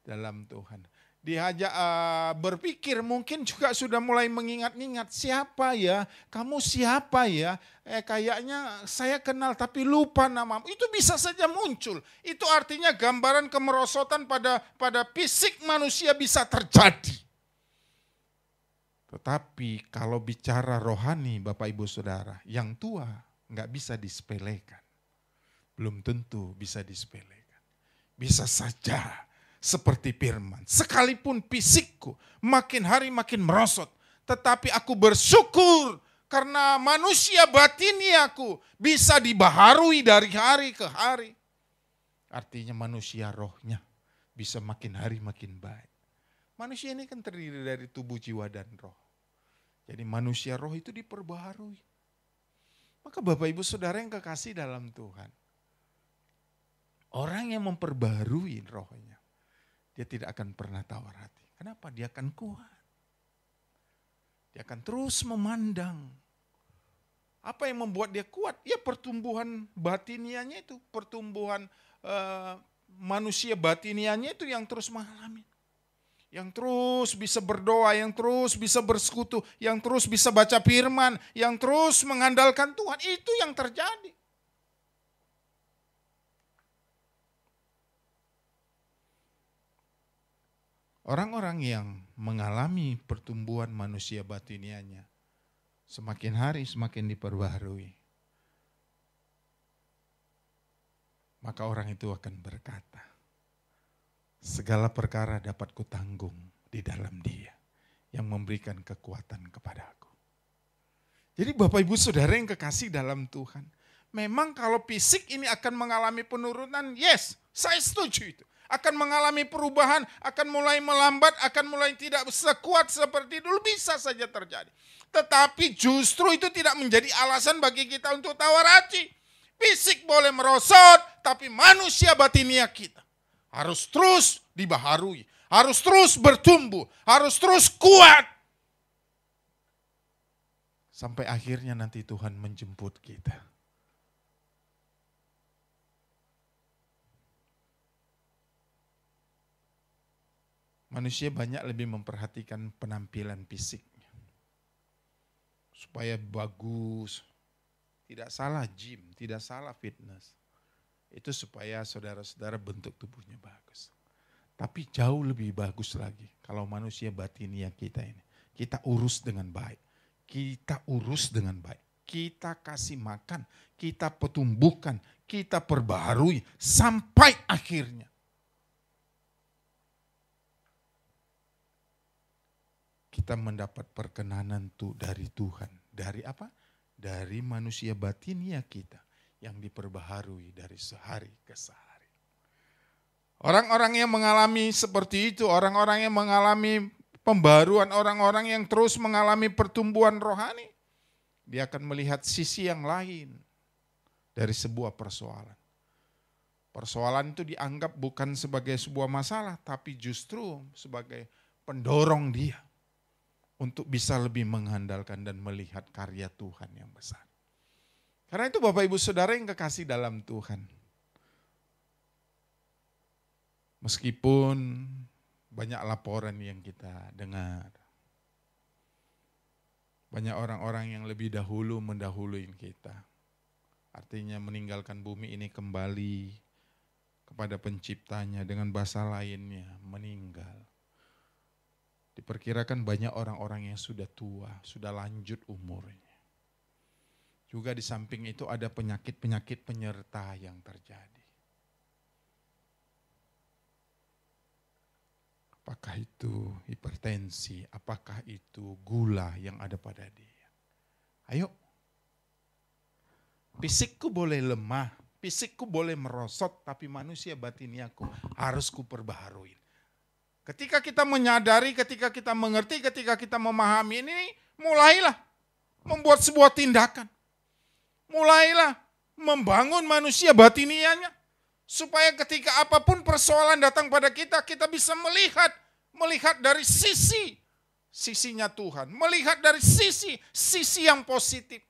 dalam Tuhan. Diajak berpikir mungkin juga sudah mulai mengingat-ingat, siapa ya, kamu siapa ya, kayaknya saya kenal tapi lupa namamu. Itu bisa saja muncul. Itu artinya gambaran kemerosotan pada fisik manusia bisa terjadi. Tetapi kalau bicara rohani Bapak Ibu Saudara, yang tua nggak bisa disepelekan. Belum tentu bisa disepelekan. Bisa saja seperti firman. Sekalipun fisikku makin hari makin merosot. Tetapi aku bersyukur karena manusia batiniaku bisa dibaharui dari hari ke hari. Artinya manusia rohnya bisa makin hari makin baik. Manusia ini kan terdiri dari tubuh, jiwa, dan roh. Jadi manusia roh itu diperbaharui. Maka Bapak Ibu Saudara yang kekasih dalam Tuhan. Orang yang memperbarui rohnya, dia tidak akan pernah tawar hati. Kenapa? Dia akan kuat. Dia akan terus memandang. Apa yang membuat dia kuat? Ya pertumbuhan batinianya itu, pertumbuhan manusia batinianya itu yang terus mengalami. Yang terus bisa berdoa, yang terus bisa bersekutu, yang terus bisa baca firman, yang terus mengandalkan Tuhan. Itu yang terjadi. Orang-orang yang mengalami pertumbuhan manusia batinianya semakin hari semakin diperbaharui. Maka orang itu akan berkata, segala perkara dapat kutanggung di dalam Dia yang memberikan kekuatan kepadaku. Jadi Bapak Ibu Saudara yang kekasih dalam Tuhan, memang kalau fisik ini akan mengalami penurunan, yes, saya setuju itu. Akan mengalami perubahan, akan mulai melambat, akan mulai tidak sekuat seperti dulu, bisa saja terjadi. Tetapi justru itu tidak menjadi alasan bagi kita untuk tawar hati. Fisik boleh merosot, tapi manusia batinia kita harus terus dibaharui, harus terus bertumbuh, harus terus kuat. Sampai akhirnya nanti Tuhan menjemput kita. Manusia banyak lebih memperhatikan penampilan fisiknya. Supaya bagus. Tidak salah gym, tidak salah fitness. Itu supaya saudara-saudara bentuk tubuhnya bagus. Tapi jauh lebih bagus lagi kalau manusia batinia kita ini. Kita urus dengan baik. Kita urus dengan baik. Kita kasih makan, kita pertumbuhkan, kita perbaharui sampai akhirnya. Kita mendapat perkenanan dari Tuhan. Dari apa? Dari manusia batinia kita yang diperbaharui dari sehari ke sehari. Orang-orang yang mengalami seperti itu, orang-orang yang mengalami pembaruan, orang-orang yang terus mengalami pertumbuhan rohani, dia akan melihat sisi yang lain dari sebuah persoalan. Persoalan itu dianggap bukan sebagai sebuah masalah, tapi justru sebagai pendorong dia untuk bisa lebih mengandalkan dan melihat karya Tuhan yang besar. Karena itu Bapak Ibu Saudara yang kekasih dalam Tuhan. Meskipun banyak laporan yang kita dengar. Banyak orang-orang yang lebih dahulu mendahului kita. Artinya meninggalkan bumi ini kembali kepada penciptanya, dengan bahasa lainnya meninggal. Diperkirakan banyak orang-orang yang sudah tua, sudah lanjut umurnya. Juga di samping itu ada penyakit-penyakit penyerta yang terjadi. Apakah itu hipertensi, apakah itu gula yang ada pada dia. Ayo, fisikku boleh lemah, fisikku boleh merosot, tapi manusia batiniaku harus kuperbaharui. Ketika kita menyadari, ketika kita mengerti, ketika kita memahami ini, mulailah membuat sebuah tindakan. Mulailah membangun manusia batinianya. Supaya ketika apapun persoalan datang pada kita, kita bisa melihat dari sisinya Tuhan. Melihat dari sisi yang positif.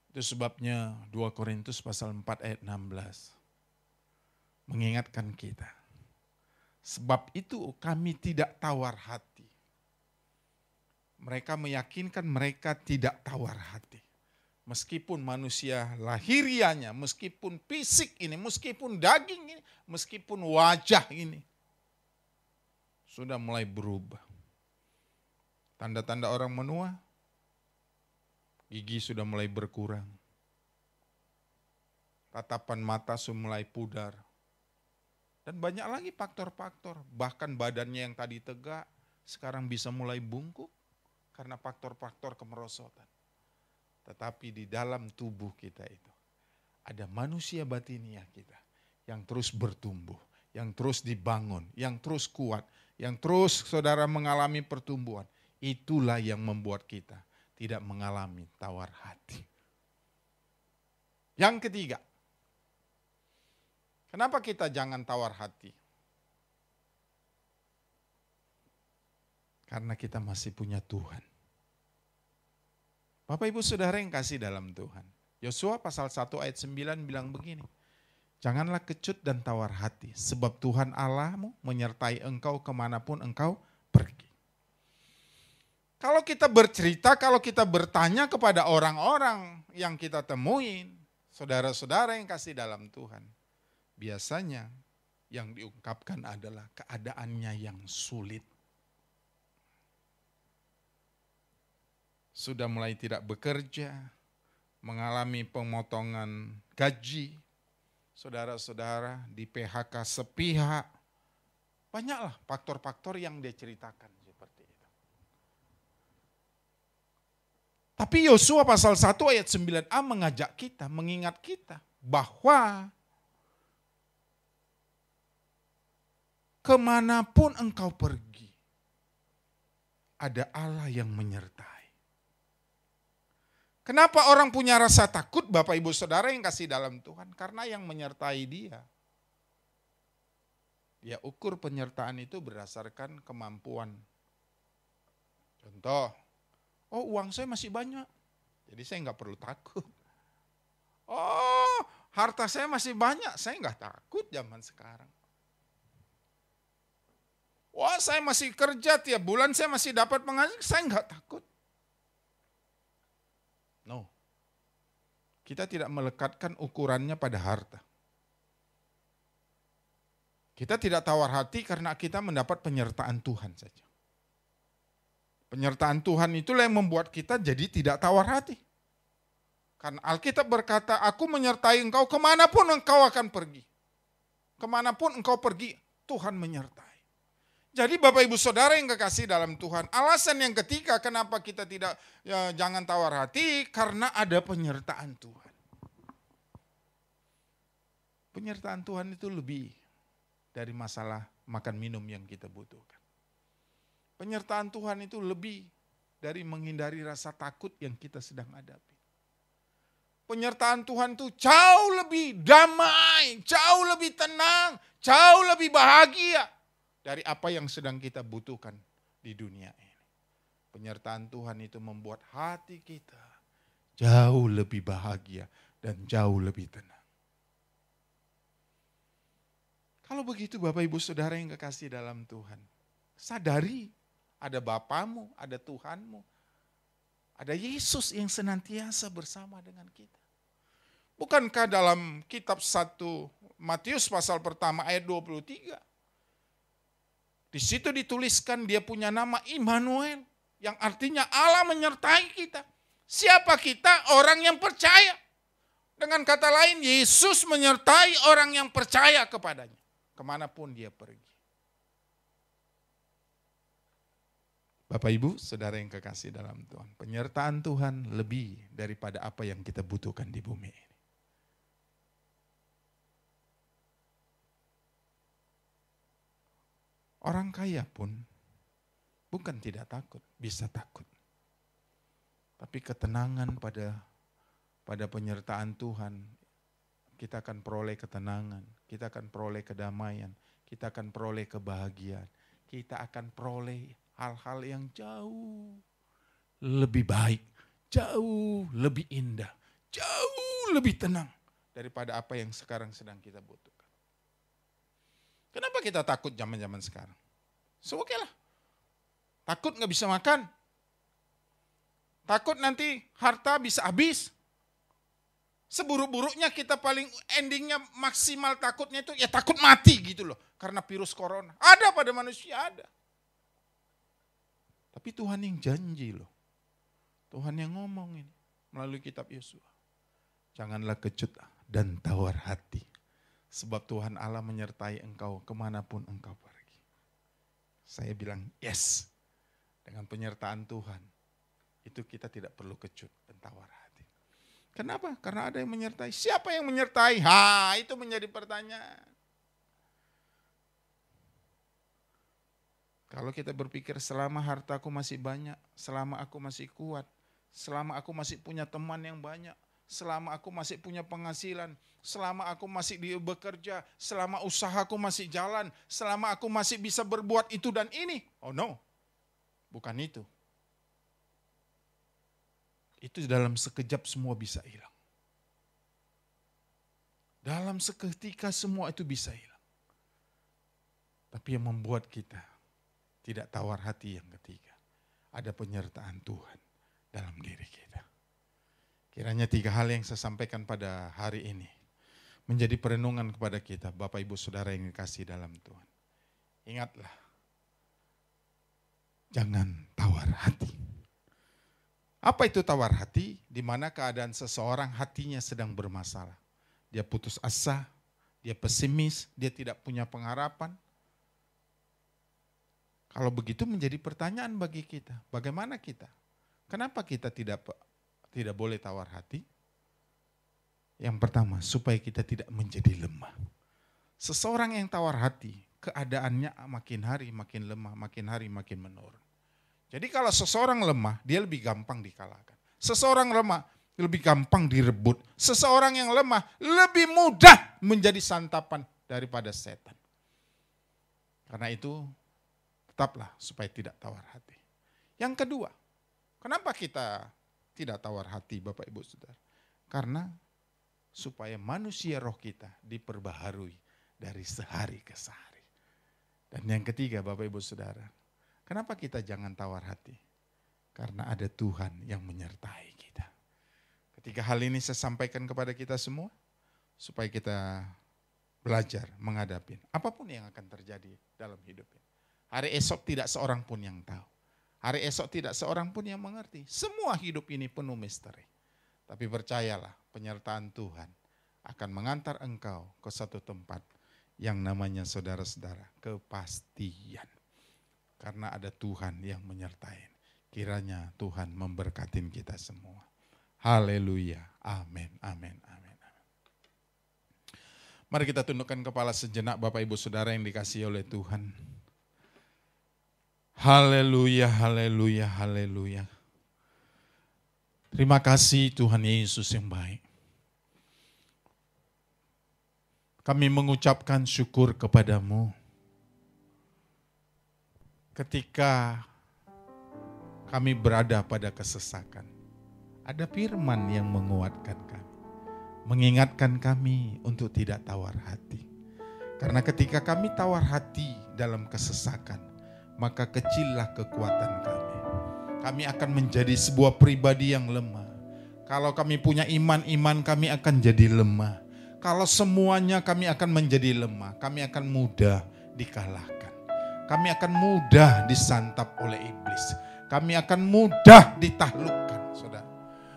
Itu sebabnya 2 Korintus pasal 4 ayat 16 mengingatkan kita. Sebab itu kami tidak tawar hati. Mereka meyakinkan mereka tidak tawar hati. Meskipun manusia lahirianya, meskipun fisik ini, meskipun daging ini, meskipun wajah ini sudah mulai berubah. Tanda-tanda orang menua, gigi sudah mulai berkurang. Tatapan mata sudah mulai pudar. Dan banyak lagi faktor-faktor. Bahkan badannya yang tadi tegak, sekarang bisa mulai bungkuk karena faktor-faktor kemerosotan. Tetapi di dalam tubuh kita itu ada manusia batinia kita yang terus bertumbuh, yang terus dibangun, yang terus kuat, yang terus saudara mengalami pertumbuhan. Itulah yang membuat kita tidak mengalami tawar hati. Yang ketiga, kenapa kita jangan tawar hati? Karena kita masih punya Tuhan. Bapak Ibu Saudara yang kasih dalam Tuhan. Yosua pasal 1 ayat 9 bilang begini. Janganlah kecut dan tawar hati, sebab Tuhan Allahmu menyertai engkau kemanapun engkau pergi. Kalau kita bercerita, kalau kita bertanya kepada orang-orang yang kita temuin, saudara-saudara yang kasih dalam Tuhan, biasanya yang diungkapkan adalah keadaannya yang sulit. Sudah mulai tidak bekerja, mengalami pemotongan gaji, saudara-saudara di PHK sepihak. Banyaklah faktor-faktor yang dia ceritakan seperti itu. Tapi Yosua pasal 1 ayat 9a mengajak kita, mengingat kita bahwa kemanapun engkau pergi, ada Allah yang menyertai. Kenapa orang punya rasa takut Bapak Ibu Saudara yang kasih dalam Tuhan? Karena yang menyertai dia. Dia ukur penyertaan itu berdasarkan kemampuan. Contoh, oh uang saya masih banyak, jadi saya nggak perlu takut. Oh harta saya masih banyak, saya nggak takut zaman sekarang. Wah saya masih kerja tiap bulan, saya masih dapat penghasilan, saya nggak takut. No, kita tidak melekatkan ukurannya pada harta. Kita tidak tawar hati karena kita mendapat penyertaan Tuhan saja. Penyertaan Tuhan itulah yang membuat kita jadi tidak tawar hati. Karena Alkitab berkata, aku menyertai engkau kemanapun engkau akan pergi. Kemanapun engkau pergi, Tuhan menyertai. Jadi Bapak Ibu Saudara yang kekasih dalam Tuhan, alasan yang ketiga kenapa kita tidak jangan tawar hati, karena ada penyertaan Tuhan. Penyertaan Tuhan itu lebih dari masalah makan minum yang kita butuhkan. Penyertaan Tuhan itu lebih dari menghindari rasa takut yang kita sedang hadapi. Penyertaan Tuhan itu jauh lebih damai, jauh lebih tenang, jauh lebih bahagia dari apa yang sedang kita butuhkan di dunia ini. Penyertaan Tuhan itu membuat hati kita jauh lebih bahagia dan jauh lebih tenang. Kalau begitu Bapak Ibu Saudara yang kekasih dalam Tuhan, sadari ada Bapamu, ada Tuhanmu, Ada Yesus yang senantiasa bersama dengan kita. Bukankah dalam kitab 1 Matius pasal pertama ayat 23. Di situ dituliskan dia punya nama Immanuel. Yang artinya Allah menyertai kita. Siapa kita? Orang yang percaya. Dengan kata lain, Yesus menyertai orang yang percaya kepadanya. Kemanapun dia pergi. Bapak Ibu, saudara yang kekasih dalam Tuhan. Penyertaan Tuhan lebih daripada apa yang kita butuhkan di bumi ini. Orang kaya pun bukan tidak takut, bisa takut. Tapi ketenangan pada penyertaan Tuhan, kita akan peroleh ketenangan, kita akan peroleh kedamaian, kita akan peroleh kebahagiaan, kita akan peroleh hal-hal yang jauh lebih baik, jauh lebih indah, jauh lebih tenang daripada apa yang sekarang sedang kita butuhkan. Kenapa kita takut zaman-zaman sekarang? Oke lah. Takut gak bisa makan. Takut nanti harta bisa habis. Seburuk-buruknya kita paling endingnya maksimal takutnya itu ya takut mati gitu loh. Karena virus corona. Ada pada manusia, ada. Tapi Tuhan yang janji loh. Tuhan yang ngomong ini melalui kitab Yosua. Janganlah kecut dan tawar hati. Sebab Tuhan Allah menyertai engkau kemanapun engkau pergi. Saya bilang yes. Dengan penyertaan Tuhan. Itu kita tidak perlu kecut dan tawar hati. Kenapa? Karena ada yang menyertai. Siapa yang menyertai? Itu menjadi pertanyaan. Kalau kita berpikir selama hartaku masih banyak, selama aku masih kuat, selama aku masih punya teman yang banyak, selama aku masih punya penghasilan, selama aku masih bekerja, selama usahaku masih jalan, selama aku masih bisa berbuat itu dan ini. Oh no, bukan itu. Itu dalam sekejap semua bisa hilang. Dalam seketika semua itu bisa hilang. Tapi yang membuat kita tidak tawar hati yang ketiga, ada penyertaan Tuhan dalam diri kita. Kiranya 3 hal yang saya sampaikan pada hari ini menjadi perenungan kepada kita, Bapak Ibu Saudara yang dikasihi dalam Tuhan. Ingatlah, jangan tawar hati. Apa itu tawar hati? Di mana keadaan seseorang hatinya sedang bermasalah. Dia putus asa, dia pesimis, dia tidak punya pengharapan. Kalau begitu menjadi pertanyaan bagi kita, bagaimana kita? Kenapa kita tidak boleh tawar hati? Yang pertama, supaya kita tidak menjadi lemah. Seseorang yang tawar hati, keadaannya makin hari makin lemah, makin hari makin menurun. Jadi kalau seseorang lemah, dia lebih gampang dikalahkan. Seseorang lemah, lebih gampang direbut. Seseorang yang lemah, lebih mudah menjadi santapan daripada setan. Karena itu, tetaplah supaya tidak tawar hati. Yang kedua, kenapa kita tidak tawar hati Bapak Ibu Saudara? Karena supaya manusia roh kita diperbaharui dari sehari ke sehari. Dan yang ketiga Bapak Ibu Saudara, kenapa kita jangan tawar hati? Karena ada Tuhan yang menyertai kita. Ketiga hal ini saya sampaikan kepada kita semua, supaya kita belajar menghadapi apapun yang akan terjadi dalam hidup ini. Hari esok tidak seorang pun yang tahu. Hari esok tidak seorang pun yang mengerti. Semua hidup ini penuh misteri. Tapi percayalah, penyertaan Tuhan akan mengantar engkau ke satu tempat yang namanya saudara-saudara, kepastian. Karena ada Tuhan yang menyertai. Kiranya Tuhan memberkatin kita semua. Haleluya. Amin, amin, amin. Mari kita tundukkan kepala sejenak Bapak Ibu Saudara yang dikasihi oleh Tuhan. Haleluya, haleluya, haleluya. Terima kasih Tuhan Yesus yang baik. Kami mengucapkan syukur kepadamu. Ketika kami berada pada kesesakan, ada firman yang menguatkan kami. Mengingatkan kami untuk tidak tawar hati. Karena ketika kami tawar hati dalam kesesakan, maka kecillah kekuatan kami. kami akan menjadi sebuah pribadi yang lemah. Kalau kami punya iman, iman kami akan jadi lemah. Kalau semuanya kami akan menjadi lemah, kami akan mudah dikalahkan. Kami akan mudah disantap oleh iblis. Kami akan mudah ditaklukkan, saudara.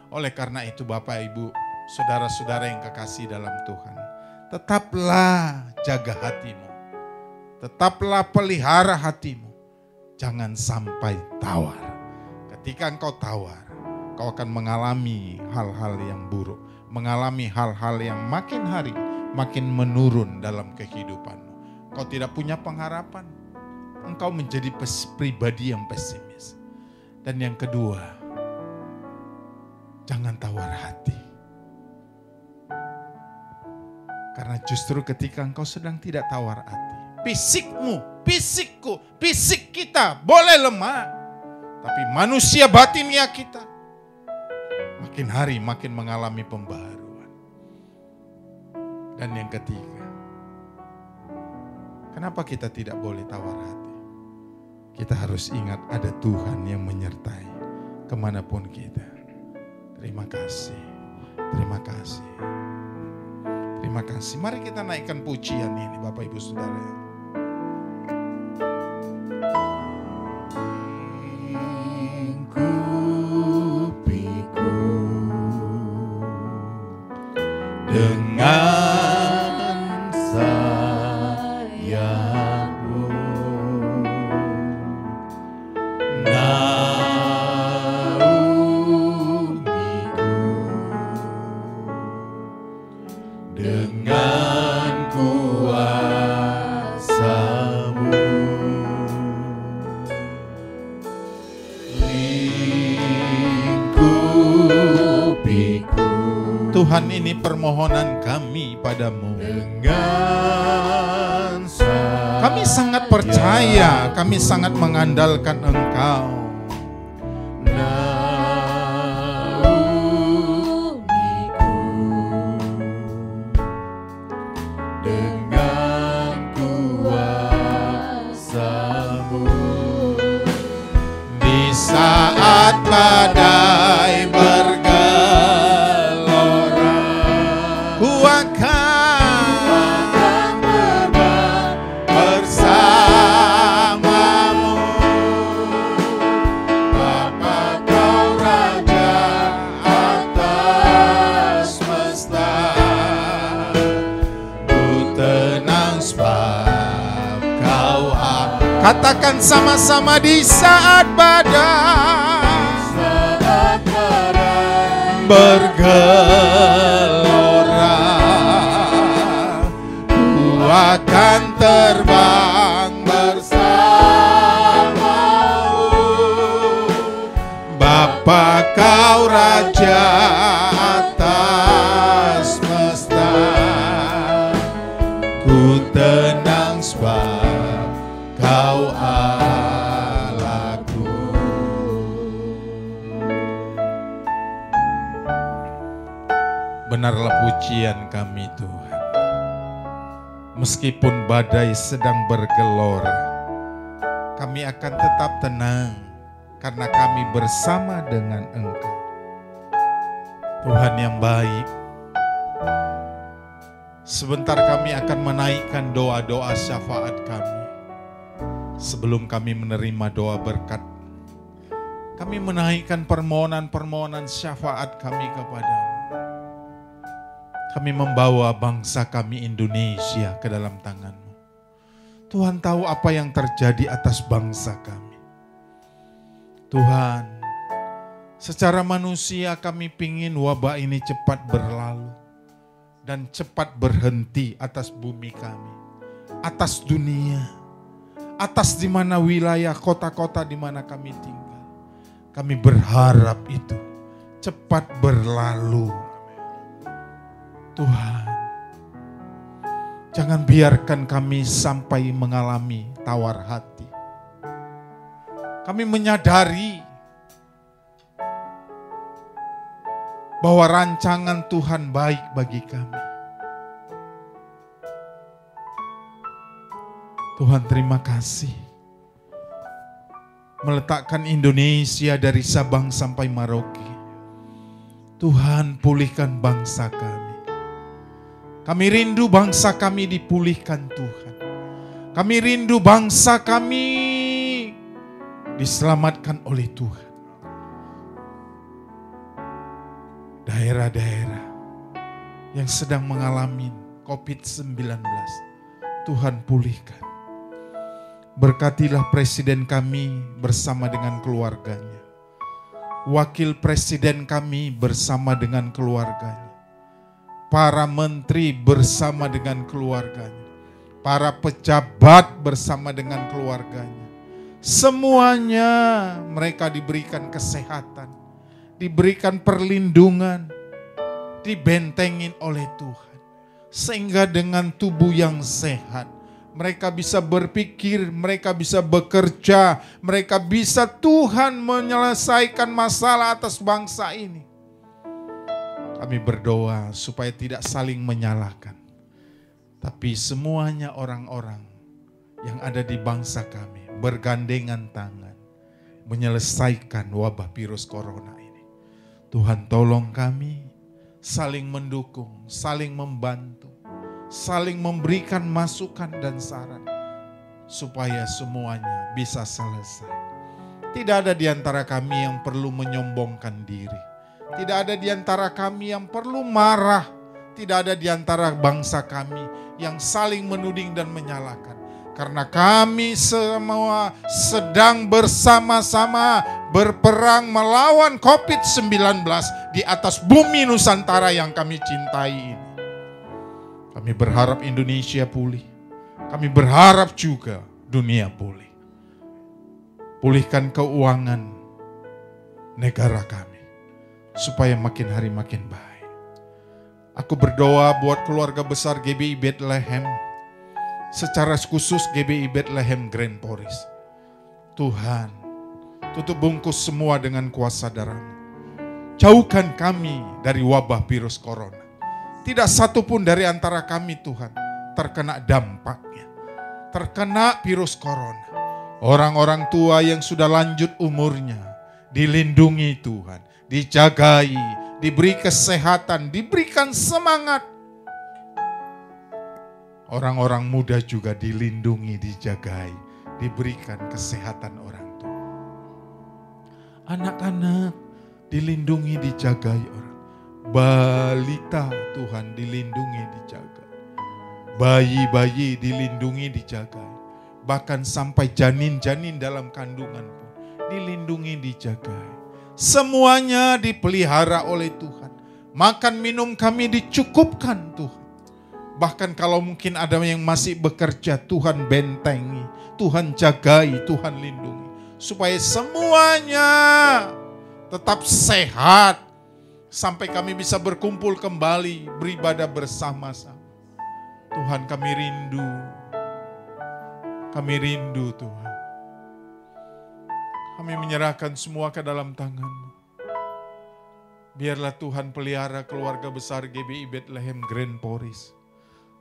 Oleh karena itu Bapak, Ibu, saudara-saudara yang kekasih dalam Tuhan, tetaplah jaga hatimu. Tetaplah pelihara hatimu. Jangan sampai tawar. Ketika engkau tawar, kau akan mengalami hal-hal yang buruk. Mengalami hal-hal yang makin hari makin menurun dalam kehidupanmu. Kau tidak punya pengharapan. Engkau menjadi pribadi yang pesimis. Dan yang kedua, jangan tawar hati. Karena justru ketika engkau sedang tidak tawar hati, fisikmu, fisikku, fisik kita boleh lemah. Tapi manusia batinnya kita makin hari makin mengalami pembaharuan. Dan yang ketiga, kenapa kita tidak boleh tawar hati? Kita harus ingat ada Tuhan yang menyertai kemanapun kita. Terima kasih, terima kasih, terima kasih. Mari kita naikkan pujian ini Bapak Ibu Saudara. Dengan sayangmu naungiku, dengan kuasa-Mu lingkupiku. Tuhan, ini permohonan kami padamu. Kami sangat percaya, kami sangat mengandalkan Engkau. Dengan kuasa-Mu Di saat badai katakan sama-sama, di saat badai bergelora, ku akan terbang bersamamu. Bapa, Kau Raja atas semesta, ku tenang sebab Kau Allahku. Benarlah pujian kami Tuhan. Meskipun badai sedang bergelora, kami akan tetap tenang karena kami bersama dengan Engkau. Tuhan yang baik, sebentar kami akan menaikkan doa-doa syafaat kami. Sebelum kami menerima doa berkat, kami menaikkan permohonan-permohonan syafaat kami kepadamu. Kami membawa bangsa kami Indonesia ke dalam tangan-Mu. Tuhan tahu apa yang terjadi atas bangsa kami. Tuhan, secara manusia kami pingin wabah ini cepat berlalu dan cepat berhenti atas bumi kami, atas dunia, atas di mana wilayah kota-kota di mana kami tinggal. Kami berharap itu cepat berlalu. Tuhan, jangan biarkan kami sampai mengalami tawar hati. Kami menyadari bahwa rancangan Tuhan baik bagi kami. Tuhan, terima kasih. meletakkan Indonesia dari Sabang sampai Merauke. Tuhan, pulihkan bangsa kami. Kami rindu bangsa kami dipulihkan Tuhan. Kami rindu bangsa kami diselamatkan oleh Tuhan. Daerah-daerah yang sedang mengalami COVID-19, Tuhan pulihkan. Berkatilah presiden kami bersama dengan keluarganya. Wakil presiden kami bersama dengan keluarganya. Para menteri bersama dengan keluarganya. Para pejabat bersama dengan keluarganya. Semuanya mereka diberikan kesehatan, diberikan perlindungan, dibentengin oleh Tuhan. Sehingga dengan tubuh yang sehat, mereka bisa berpikir, mereka bisa bekerja, mereka bisa Tuhan menyelesaikan masalah atas bangsa ini. Kami berdoa supaya tidak saling menyalahkan. Tapi semuanya orang-orang yang ada di bangsa kami bergandengan tangan menyelesaikan wabah virus corona ini. Tuhan tolong kami saling mendukung, saling membantu, saling memberikan masukan dan saran supaya semuanya bisa selesai. Tidak ada di antara kami yang perlu menyombongkan diri. Tidak ada di antara kami yang perlu marah. Tidak ada di antara bangsa kami yang saling menuding dan menyalahkan. Karena kami semua sedang bersama-sama berperang melawan COVID-19 di atas bumi Nusantara yang kami cintai ini. Kami berharap Indonesia pulih. Kami berharap juga dunia pulih. Pulihkan keuangan negara kami supaya makin hari makin baik. Aku berdoa buat keluarga besar GBI Bethlehem, secara khusus GBI Bethlehem Grand Poris. Tuhan, tutup bungkus semua dengan kuasa darah-Mu. Jauhkan kami dari wabah virus corona. Tidak satu pun dari antara kami Tuhan terkena dampaknya. Terkena virus corona. Orang-orang tua yang sudah lanjut umurnya dilindungi Tuhan. Dijagai, diberi kesehatan, diberikan semangat. Orang-orang muda juga dilindungi, dijagai, diberikan kesehatan orang tua. Anak-anak dilindungi, dijagai orang. Balita Tuhan dilindungi, dijaga. Bayi-bayi dilindungi, dijaga. Bahkan sampai janin-janin dalam kandungan pun dilindungi, dijaga. Semuanya dipelihara oleh Tuhan. Makan minum kami dicukupkan Tuhan. Bahkan kalau mungkin ada yang masih bekerja, Tuhan bentengi, Tuhan jagai, Tuhan lindungi. Supaya semuanya tetap sehat. Sampai kami bisa berkumpul kembali, beribadah bersama-sama. Tuhan, kami rindu. Kami rindu Tuhan. Kami menyerahkan semua ke dalam tangan-Mu. Biarlah Tuhan pelihara keluarga besar GBI Bethlehem Grand Poris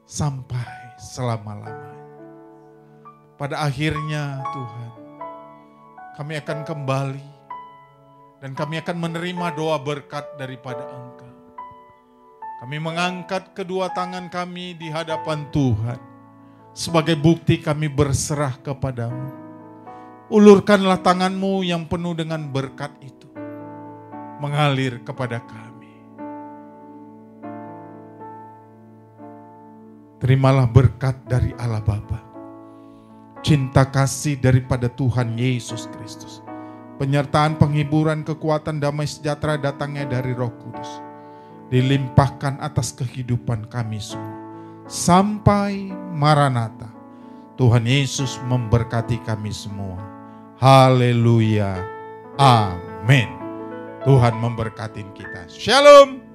sampai selama-lamanya. Pada akhirnya Tuhan, kami akan kembali dan kami akan menerima doa berkat daripada Engkau. Kami mengangkat kedua tangan kami di hadapan Tuhan sebagai bukti kami berserah kepada-Mu. Ulurkanlah tangan-Mu yang penuh dengan berkat itu mengalir kepada kami. Terimalah berkat dari Allah Bapa, cinta kasih daripada Tuhan Yesus Kristus, penyertaan, penghiburan, kekuatan, damai sejahtera datangnya dari Roh Kudus, dilimpahkan atas kehidupan kami semua sampai Maranatha. Tuhan Yesus memberkati kami semua. Haleluya. Amin. Tuhan memberkati kita. Shalom.